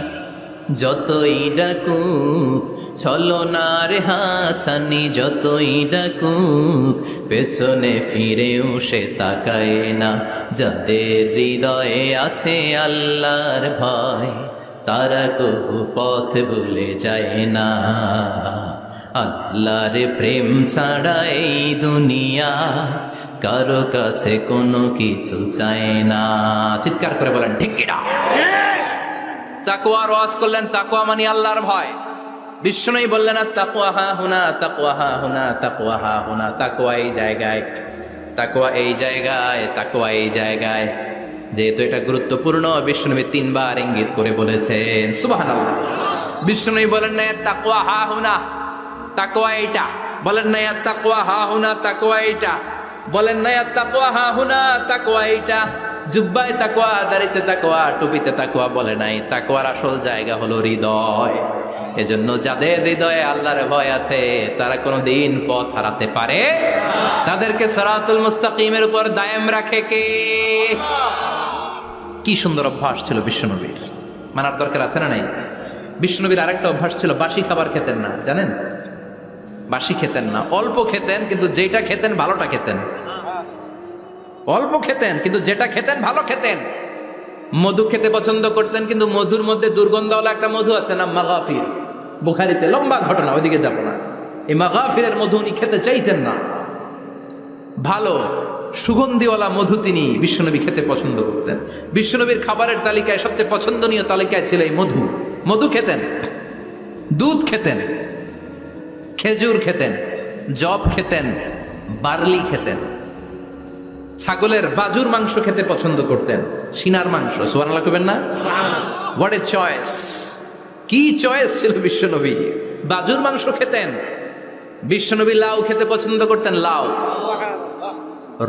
যতই ডাকুক, ছলনার হাতছানি যতই ডাকুক, পেছনে ফিরেও সে তাকায় না। যাদের হৃদয়ে আছে আল্লাহর ভয় তারা কবু পথ ভুলে যায় না। আল্লাহর প্রেম ছাড়া এই দুনিয়া কারো কাছে কোনো কিছু চায় না। চিৎকার করে বলেন ঠিক কিনা? তাকওয়ার ওয়াজ করলেন, তাকওয়া মানে আল্লাহর ভয়। বিষ্ণুই বললেন তাকওয়া হা হুনা, তাকওয়া হা হুনা, তাকওয়া হা হুনা। তাকওয়া এই জায়গায়, তাকওয়া এই জায়গায়, তাকওয়া এই জায়গায়। যেহেতু এটা গুরুত্বপূর্ণ বিষ্ণুনবী 3 বার ইঙ্গিত করে বলেছেন। সুবহানাল্লাহ। বিষ্ণুই বলেন না তাকওয়া হা হুনা, তাকওয়া এইটা। বলেন না তাকওয়া হা হুনা, তাকওয়া এইটা। বলেন না তাকওয়া হা হুনা, তাকওয়া এইটা। জুব্বায় তাকওয়া, দাড়িতে তাকওয়া, টুপিতে তাকওয়া বলে নাই। তাকওয়ার আসল জায়গা হলো হৃদয়। এজন্য যাদের হৃদয়ে আল্লাহর ভয় আছে তারা কোনোদিন পথ হারাতে পারে, তাদেরকে সিরাতুল মুস্তাকিমের উপর দায়েম রাখে কে? কি সুন্দর অভ্যাস ছিল বিশ্বনবীর, মানার দরকার আছে না নাই? বিশ্বনবীর আরেকটা অভ্যাস ছিল, বাসি খাবার খেতেন না, জানেন? বাসি খেতেন না, অল্প খেতেন কিন্তু যেটা খেতেন ভালোটা খেতেন। অল্প খেতেন কিন্তু যেটা খেতেন ভালো খেতেন। মধু খেতে পছন্দ করতেন কিন্তু মধুর মধ্যে দুর্গন্ধওয়ালা একটা মধু আছে না মাগাফির, বুখারীতে লম্বা ঘটনা, ওইদিকে যাব না। এই মাগাফিরের মধু উনি খেতে চাইতেন না। ভালো সুগন্ধিওয়ালা মধু তিনি বিশ্বনবী খেতে পছন্দ করতেন। বিশ্বনবীর খাবারের তালিকায় সবচেয়ে পছন্দনীয় তালিকায় ছিল এই মধু। মধু খেতেন, দুধ খেতেন, খেজুর খেতেন, জব খেতেন, বার্লি খেতেন, ছাগলের বাজুর মাংস খেতে পছন্দ করতেন, সিনার মাংস। সুবহানাল্লাহ কইবেন না? What a choice! কি চয়েস ছিল বিশ্বনবী! বাজুর মাংস খেতেন। বিশ্বনবী লাউ খেতে পছন্দ করতেন, লাউ।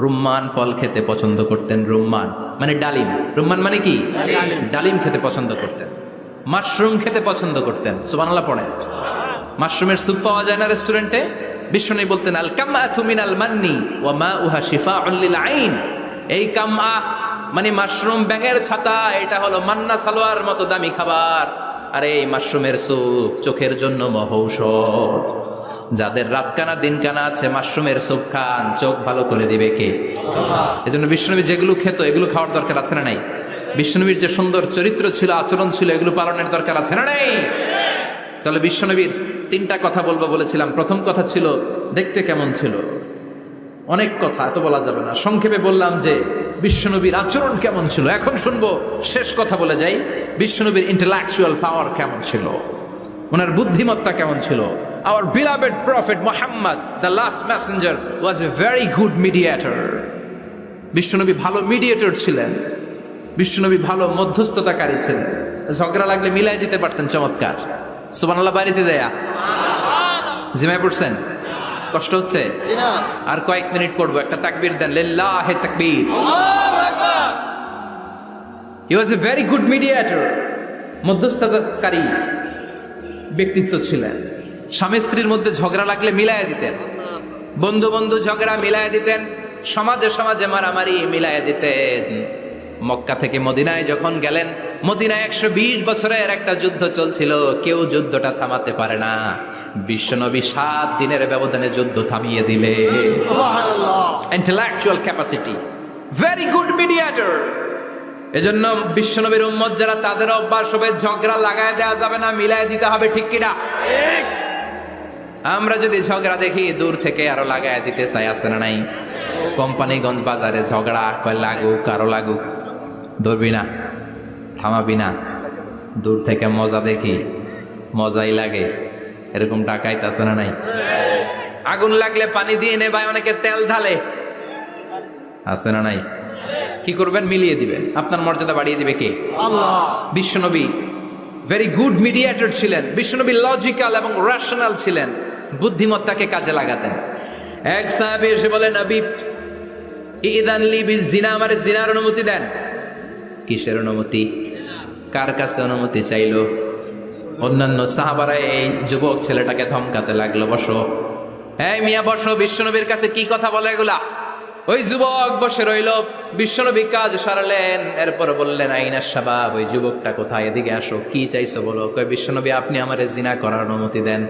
রুম্মান ফল খেতে পছন্দ করতেন। রুম্মান মানে ডালিম, রুম্মান মানে কি? ডালিম খেতে পছন্দ করতেন। মাশরুম খেতে পছন্দ করতেন। সুবহানাল্লাহ পড়েন। মাশরুমের স্যুপ পাওয়া যায় না রেস্টুরেন্টে? বিশ্বনবী বলতেন আল কামআতু মিনাল মান্নি ওয়া মাউহা শিফাউন লিল আইন। এই কামআ মানে মাশরুম, ব্যাঙের ছাতা, এটা হলো মান্না সালোয়ার মতো দামি খাবার। আর এই মাশরুমের স্যুপ চোখের জন্য মহৌষধ। যাদের রাতকানা দিনকানা আছে মাশরুমের স্যুপ খান, চোখ ভালো করে দিবে কে? এজন্য বিশ্বনবী যেগুলো খেত এগুলো খাওয়ার দরকার আছে না নাই? বিশ্বনবীর যে সুন্দর চরিত্র ছিল, আচরণ ছিল, এগুলো পালনের দরকার আছে না নাই? তাহলে বিশ্বনবীর তিনটা কথা বলবো বলেছিলাম। প্রথম কথা ছিল দেখতে কেমন ছিল। অনেক কথা এত বলা যাবে না, সংক্ষেপে বললাম যে বিশ্বনবীর আচরণ কেমন ছিল। এখন শুনবো, শেষ কথা বলে যাই, বিশ্বনবীর ইন্টেলেকচুয়াল পাওয়ার কেমন ছিল, ওনার বুদ্ধিমত্তা কেমন ছিল। Hour beloved prophet Muhammad the last Messenger was a very good mediator. বিশ্বনবী ভালো মিডিয়েটর ছিলেন, বিশ্বনবী ভালো মধ্যস্থতাকারী ছিলেন। ঝগড়া লাগলে মিলাই দিতে পারতেন চমৎকার। সুবহানাল্লাহ। বাড়িতে যায়া জিমায় পড়ছেন? কষ্ট হচ্ছে? আর কয়েক মিনিট পড়বো, একটা তাকবীর দেন, লিল্লাহি তাকবীর। আল্লাহু আকবার। হি ওয়াজ এ ভেরি গুড মিডিয়েটর, মধ্যস্থতাকারী ব্যক্তিত্ব ছিলেন। স্বামী স্ত্রীর মধ্যে ঝগড়া লাগলে মিলাইয়া দিতেন, বন্ধু বন্ধু ঝগড়া মিলাইয়া দিতেন, সমাজে সমাজে মারামারি মিলাইয়া দিতেন। মক্কা থেকে মদিনায় যখন গেলেন, মদিনায় 120 বছরের একটা যুদ্ধ চলছিল, কেউ যুদ্ধটা থামাতে পারে না। বিশ্বনবী 7 দিনের ব্যবধানে যুদ্ধ থামিয়ে দিলে। Intellectual capacity, very good mediator. এজন্য বিশ্বনবীর উম্মত যারা, তাদের অভ্যাস হবে ঝগড়া লাগায় দেওয়া যাবে না, মিলায় দিতে হবে। ঠিক কিনা? আমরা যদি ঝগড়া দেখি দূর থেকে আরো লাগায় দিতে চাই, আছে না নাই? কোম্পানিগঞ্জ বাজারে ঝগড়া, কয় লাগুক আরো লাগুক, ধরবি না, থামাবি না। দূর থেকে মজা দেখি, মজাই লাগে, এরকম ডাকাইতে আছে না নাই? আগুন লাগলে পানি দিয়ে নেবায়, অনেকে তেল ঢালে, আছে না নাই? কি করবেন? মিলিয়ে দিবেন। আপনার মর্যাদা বাড়িয়ে দিবে কে? আল্লাহ। বিশ্বনবী ভেরি গুড মিডিয়েটর ছিলেন। বিশ্বনবী লজিক্যাল এবং রেশনাল ছিলেন, বুদ্ধিমত্তাকে কাজে লাগাতেন। এক সাহাবী এসে বলে, নবী ইদান লি বিজিনা, আমারে জিনার অনুমতি দেন। কিসের অনুমতি? কার কাছে অনুমতি চাইলো? অন্যান্য সাহাবারা এই যুবক ছেলেটাকে ধমকাতে লাগলো, বসো, এই মিয়া বসো, বিশ্বনবীর কাছে কি কথা বলে এগুলা? ওই যুবক বসে রইল। বিশ্বনবী কাজ সারালেন, এরপর বললেন, আইনা শাবাব, ওই যুবকটা কোথায়? এদিকে আসো, কি চাইছো বলো। কয়, বিশ্বনবী আপনি আমারে জিনা করার অনুমতি দেন।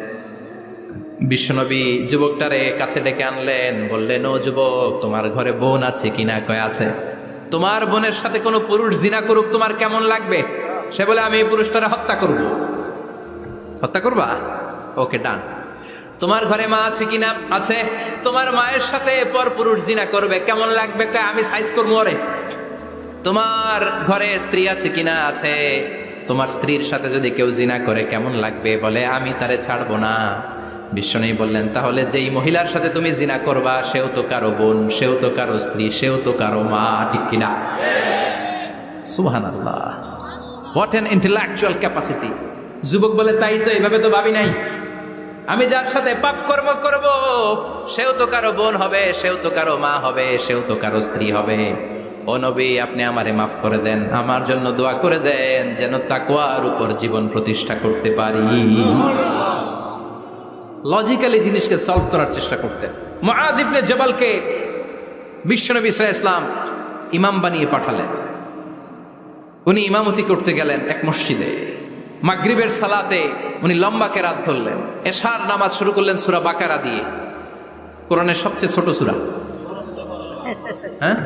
বিশ্বনবী যুবকটারে কাছে ডেকে আনলেন, বললেন, ও যুবক, তোমার ঘরে বোন আছে কিনা? কয় আছে। তোমার বোনের সাথে কোনো পুরুষ জিনা করুক, তোমার কেমন লাগবে? সে বলে, আমি এই পুরুষটারে হত্যা করব। হত্যা করবা? ওকে, ডান। তোমার ঘরে মা আছে কিনা? আছে। তোমার মায়ের সাথে পর পুরুষ জিনা করবে, কেমন লাগবে? কয়, আমি সাইজ করবো ওরে। তোমার ঘরে স্ত্রী আছে কিনা? আছে। তোমার স্ত্রীর সাথে যদি কেউ জিনা করে কেমন লাগবে? বলে, আমি তারে ছাড়বো না। বিশ্বনবী বললেন, তাহলে যেই মহিলার সাথে তুমি জিনা করবা, সেও তো কারো বোন, সেও তো কারো স্ত্রী, সেও তো কারো মা, ঠিক কিনা? সুবহানাল্লাহ। What an intellectual capacity. যুবক বলে, তাই তো, এইভাবে তো ভাবি নাই। আমি যার সাথে পাপ কর্ম করব, সেও তো কারো বোন হবে, সেও তো কারো মা হবে, সেও তো কারো স্ত্রী হবে। ও নবী, আপনি আমারে মাফ করে দেন, আমার জন্য দোয়া করে দেন, যেন তাকওয়ার উপর জীবন প্রতিষ্ঠা করতে পারি। লজিক্যালি জিনিসকে সলভ করার চেষ্টা করতেন। মুআয ইবনে জাবালকে বিশ্বনবী সাল্লাল্লাহু আলাইহি ওয়াসাল্লাম ইমাম বানিয়ে পাঠালেন। উনি ইমামতি করতে গেলেন এক মসজিদে। মাগরিবের সালাতে উনি লম্বা কেরাত ধরলেন। এশার নামাজ শুরু করলেন সূরা বাকারা দিয়ে, কোরআনের সবচেয়ে ছোট সূরা। হ্যাঁ,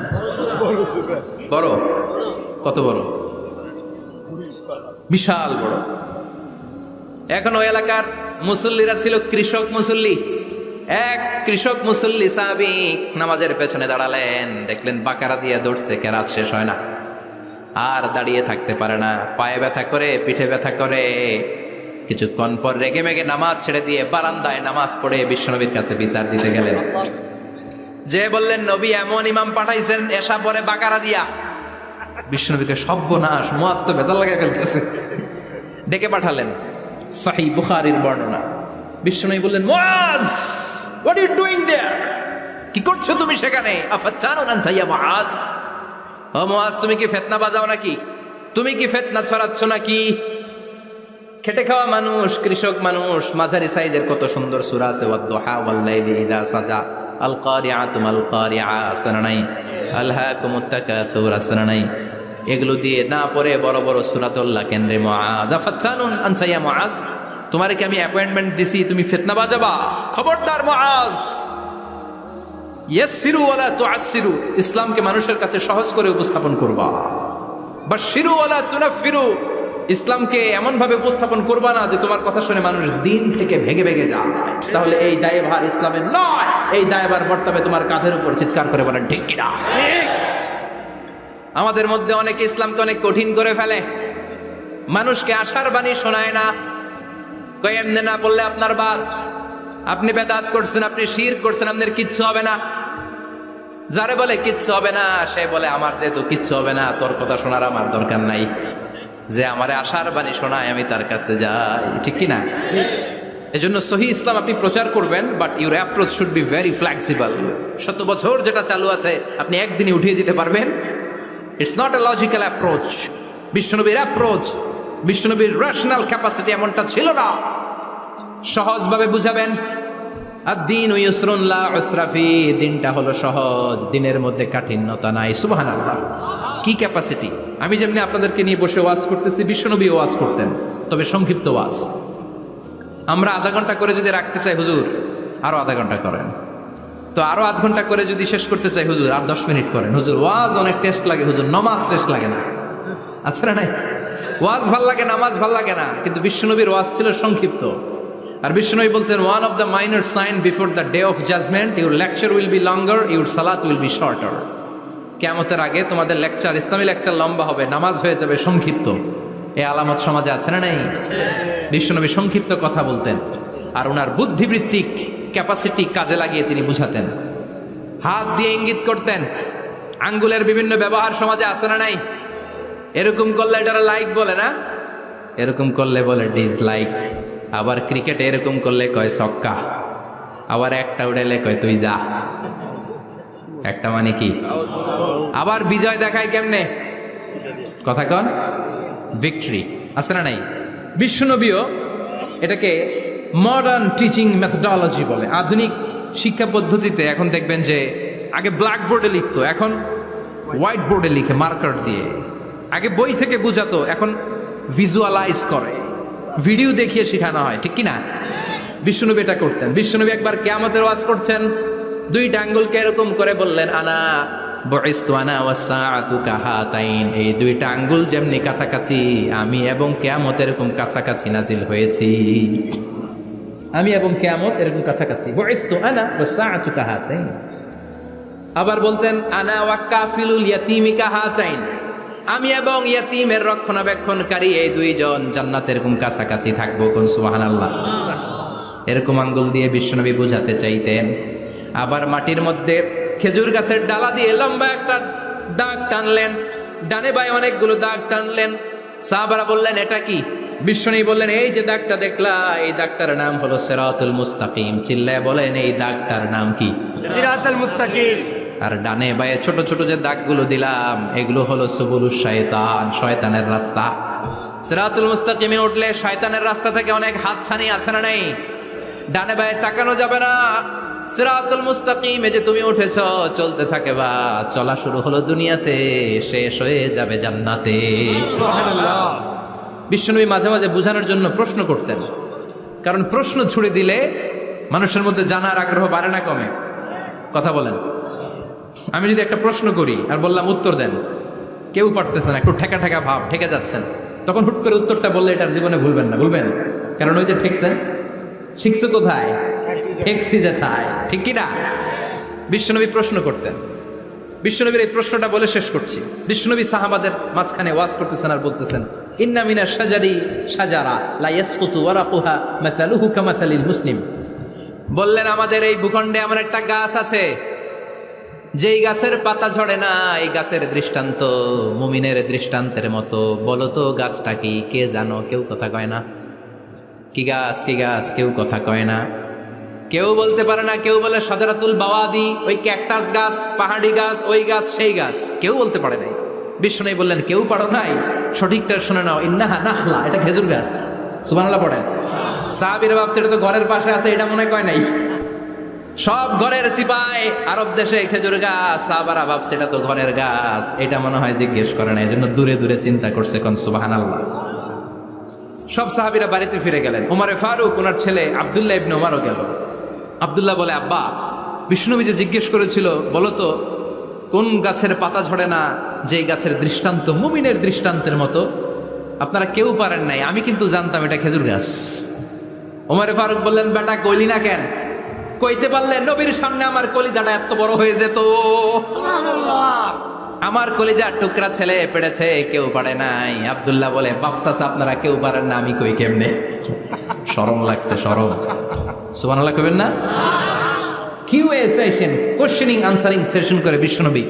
বড়? কত বড়? বিশাল বড়। এখন ওই এলাকার মুসল্লিরা ছিল কৃষক মুসল্লি। এক কৃষক মুসল্লি সাহাবী নামাজের পেছনে দাঁড়ালেন, দেখলেন বাকারা দিয়ে দৌড়ছে, কেরাত শেষ হয় না, আর দাঁড়িয়ে থাকতে পারে না, পায়ে ব্যথা করে, পিঠে ব্যথা করে। কিছুক্ষণ পর রেগে মেগে নামাজ ছেড়ে দিয়ে বারান্দায় নামাজ পড়ে বিশ্বনবীর কাছে বিচার দিতে গেলেন। যে বললেন, নবী এমন ইমাম পাঠাইছেন এশা পরে বাকারা দিয়া। বিশ্বনবীকে সর্বনাশ, মুআয তো ভেজাল লাগাই ফেলতেছে। ডেকে পাঠালেন, সহিহ বুখারীর বর্ণনা। বিশ্বনবী বললেন, মুআয, হোয়াট আর ইউ ডুইং দেয়ার? কি করছো তুমি সেখানে? আফাচ্চানুন আনতা ইয়া মুআজ, ও মুআজ তুমি কি ফিতনা বাজাও নাকি? তুমি কি ফিতনা ছড়াচ্ছ নাকি? খেটে খাওয়া মানুষ, কৃষক মানুষ, মাঝারি সাইজের কত সুন্দর সূরা আছে, ওয়াদ-দুহা ওয়াল-লাইলি ইযা সাজা, আল কারিআতু মাল কারিআ আসনা নাই, আলহাকুমুত তাকাসুর আসনা নাই, এগুলো দিয়ে না পড়ে বড় বড় সূরাতুল্লাহ কেন্দ্রে মুআজ, আফাচ্চানুন আনতা ইয়া মুআজ, তোমারে কি আমি অ্যাপয়েন্টমেন্ট দিছি তুমি ফিতনা বাজাবা? খবরদার মুআজ, ইয়াসসিরু ওয়ালা তুআসসিরু, ইসলামকে মানুষের কাছে সহজ করে উপস্থাপন করবা। বাশশিরু ওয়ালা তুনাফফিরু, ইসলামকে এমন ভাবে উপস্থাপন করবা না যে তোমার কথা শুনে মানুষ দিন থেকে ভেগে ভেগে যায়। তাহলে এই দায়ভার ইসলামের নয়, এই দায়ভার বর্তাবে তোমার কাঁধের উপর। চিৎকার করে বলেন ঠিক কিনা? আমাদের মধ্যে অনেকে ইসলামকে অনেক কঠিন করে ফেলে, মানুষকে আশার বাণী শোনায় না, কই এমনি না বললে আপনার বাদ, আপনি বেদাত করছেন, আপনি শিরক করছেন, আপনার কিচ্ছু হবে না। যারে বলে কিচ্ছু হবে না সে বলে আমার যেহেতু কিচ্ছু হবে না তোর কথা শোনার আমার দরকার নাই, যে আমারে আশার বাণী শোনায় আমি তার কাছে যাই। ঠিক কি না? এজন্য সহি ইসলাম আপনি প্রচার করবেন, but your approach should be very flexible. 100 বছর যেটা চালু আছে আপনি একদিনে উঠিয়ে দিতে পারবেন? It's not a logical approach. বিশ্বনবীর অ্যাপ্রোচ, বিশ্বনবীর রেশনাল ক্যাপাসিটি এমনটা ছিল না। সহজভাবে বুঝাবেন। আদ-দীনু ইউসরুন লা উসরা ফি, দিনটা হলো সহজ, দিনের মধ্যে কাঠিন্যতা নাই। সুবহানাল্লাহ, কি ক্যাপাসিটি! আমি যেমনি আপনাদেরকে নিয়ে বসে ওয়াজ করতেছি, বিশ্বনবী ওয়াজ করতেন, তবে সংক্ষিপ্ত ওয়াজ। আমরা আধা ঘন্টা করে যদি রাখতে চাই, হুজুর আরো আধা ঘন্টা করেন, তো আরো আধ ঘন্টা করে যদি শেষ করতে চাই, হুজুর আর 10 মিনিট করেন। হুজুর ওয়াজ অনেক টেস্ট লাগে, হুজুর নামাজ টেস্ট লাগে না। আচ্ছা না নাই? ওয়াজ ভাল লাগে, নামাজ ভাল লাগে না, কিন্তু বিশ্বনবীর ওয়াজ ছিল সংক্ষিপ্ত। আর বিশ্বনবী বলতেন, one of the minor sign before the day of judgement, your lecture will be longer, your সালাত উইল বি শর্টার। কিয়ামতের আগে তোমাদের লেকচার, ইসলামী লেকচার লম্বা হবে, নামাজ হয়ে যাবে সংক্ষিপ্ত। এই আলামত সমাজে আছে না নাই? বিশ্বনবী সংক্ষিপ্ত কথা বলতেন, আর ওনার বুদ্ধিবৃত্তিক ক্যাপাসিটি কাজে লাগিয়ে তিনি বুঝাতেন। হাত দিয়ে ইঙ্গিত করতেন, আঙ্গুলের বিভিন্ন ব্যবহার সমাজে আছে না নাই? এরকম করলে এটারা লাইক বলে না, এরকম করলে বলে ডিসলাইক। আবার ক্রিকেটে এরকম করলে কয় ছক্কা, আবার একটা উড়াইলে কয় তুই যা। একটা মানে কি? আবার বিজয় দেখায় কেমনে? কথা কন, ভিক্টরি। আছে না নাই? বিশ্বনবীও এটাকে মডার্ন টিচিং মেথডোলজি বলে। আধুনিক শিক্ষা পদ্ধতিতে এখন দেখবেন যে আগে ব্ল্যাক বোর্ডে লিখতো, এখন হোয়াইট বোর্ডে লিখে মার্কার দিয়ে। আগে বই থেকে বুঝাতো, এখন ভিজুয়ালাইজ করে, ভিডিও দেখিয়ে শেখানো হয়। ঠিক কি না? বিশ্বনবী এটা করতেন। বিশ্বনবী একবার কিয়ামতের ওয়াজ করছেন, দুইটা আঙ্গুলকে এরকম করে বললেন, আনা বুইসতু আনা ওয়াসসাআতু কাহাতাইন, এই দুইটা আঙ্গুল যেমনি কাছাকাছি, আমি এবং কিয়ামত এরকম কাছাকাছি নাজিল হয়েছি। আমি এবং কিয়ামত এরকম কাছাকাছি। বুইসতু আনা ওয়াসসাআতু কাহাতাইন। আবার বলতেন, আনা ওয়া কাফিলুল ইয়াতীমি কাহাতাইন, আমি এবং ইয়াতীমের রক্ষণাবেক্ষণকারী এই দুইজন জান্নাতে এরকম কাছাকাছি থাকবো। কোন সুবহানাল্লাহ। এরকম আঙ্গুল দিয়ে বিশ্বনবী বুঝাতে চাইতেন। আবার মাটির মধ্যে খেজুর গাছের ডালা দিয়ে লম্বা একটা দাগ টানলেন, ডানে বায়ে অনেকগুলো দাগ টানলেন। সাহাবারা বললেন, এটা কি? বিশ্বনবী বললেন, এই যে দাগটা দেখলা, এই দাগটার নাম হলো সিরাতুল মুস্তাকিম। চিল্লায় বলেন, এই দাগটার নাম কি? সিরাতুল মুস্তাকিম। আর ডানে বায়ে ছোট ছোট যে দাগগুলো দিলাম, এগুলো হলো সুবুলুশ শায়তান, শয়তানের রাস্তা। সিরাতুল মুস্তাকিমে উঠলে শয়তানের রাস্তা থেকে অনেক হাতছানি আছে না নাই? ডানে বায়ে তাকানো যাবে না। সিরাতুল মুস্তাকিমে যে তুমি উঠেছ, চলতে থাকে বা চলা শুরু হলো দুনিয়াতে, শেষ হয়ে যাবে জান্নাতে। সুবহানাল্লাহ। বিশ্বনবী মাঝে মাঝে বোঝানোর জন্য প্রশ্ন করতেন, কারণ প্রশ্ন ছুড়ে দিলে মানুষের মধ্যে জানার আগ্রহ বাড়ে না কমে? কথা বলেন। আমি যদি একটা প্রশ্ন করি আর বললাম উত্তর দেন, কেউ পারতেছে না, একটু ঠেকা ঠেকা ভাব, ঠেকে যাচ্ছেন, তখন হুট করে উত্তরটা বললে এটার জীবনে ভুলবেন না, ভুলবেন? কারণ ওই যে ঠেকছেন, শিখছো কোথায়? ঠেকছি যেথায়। ঠিক কি না? বিশ্বনবী প্রশ্ন করতেন। বিশ্বনবীর এই প্রশ্নটা বলে শেষ করছি। বিশ্বনবী সাহাবাদের মাঝখানে ওয়াজ করতেছেন আর বলতেছেন, ইন্না মিনা শাজারি শাজারা লা ইয়াসকুতু ওয়ারাকুহা মাসালুহু কামাসালিল মুসলিম। বললেন, আমাদের এই ভূখণ্ডে এমন একটা গাছ আছে, যেই গাছের পাতা ঝরে না, এই গাছের দৃষ্টান্ত মুমিনের দৃষ্টান্তের মতো। বলো তো গাছটা কি? কে জানো? কেউ কথা কয় না। কি গাছ? কি গাছ? কেউ কথা কয় না। কেউ বলতে পারে না, কেউ বলে সাজারাতুল বাওয়াদি, ওই ক্যাকটাস গাছ, পাহাড়ি গাছ, ওই গাছ সেই গাছ, কেউ বলতে পারে নাই। বিষ্ণু বললেন কেউ পারো নাই, সঠিকটা শুনে নাও, ইন্নাহা নাখলা, এটা খেজুর গাছ। সুবহানাল্লাহ পড়েন। সাহাবীরা ভাবছে এটা তো ঘরের পাশে আছে, এটা মনে কয় নাই। সব ঘরের চিপায় আরব দেশে খেজুর গাছ, সাহাবারা ভাবছে এটা তো ঘরের গাছ, এটা মনে হয় জিজ্ঞেস করে না, এই জন্য দূরে দূরে চিন্তা করছে। কোন সুবহানাল্লাহ। সব সাহাবীরা বাড়িতে ফিরে গেলেন। ওমরে ফারুক, ওনার ছেলে আব্দুল্লাহ ইবনে ওমরও গেল। আব্দুল্লাহ বলে, আব্বা, বিষ্ণুবী যে জিজ্ঞেস করেছিল, বলো তো কোন গাছের পাতা ঝরে না, যেই গাছের দৃষ্টান্ত মুমিনের দৃষ্টান্তের মতো? আপনারা কেউ পারেন নাই, আমি কিন্তু জানতাম এটা খেজুর গাছ। ওমরে ফারুক বললেন, বেটা কইলি না কেন? কইতে পারলে নবীর সামনে আমার কলিজাটা এত বড় হয়ে যেত। আমার কলিজার টুকরা ছেলে পেড়েছে, কেউ পারে নাই। আব্দুল্লাহ বলে, বাপসাস আপনারা কেউ পারেন না, আমি কই কেমনে? শরম লাগছে, শরম। সুবহানাল্লাহ কইবেন না? QA session, questioning answering session করে বিশ্বনবী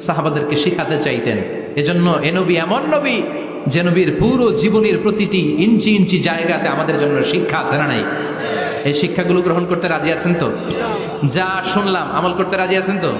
সাহাবাদেরকে শিখাতে চাইতেন। এজন্য এ নবী এমন নবী যে নবীর পুরো জীবনের প্রতিটি ইঞ্চি ইঞ্চি জায়গাতে আমাদের জন্য শিক্ষা আছে না নাই? এই শিক্ষাগুলো গ্রহণ করতে রাজি আছেন তো? যা শুনলাম আমল করতে রাজি আছেন তো?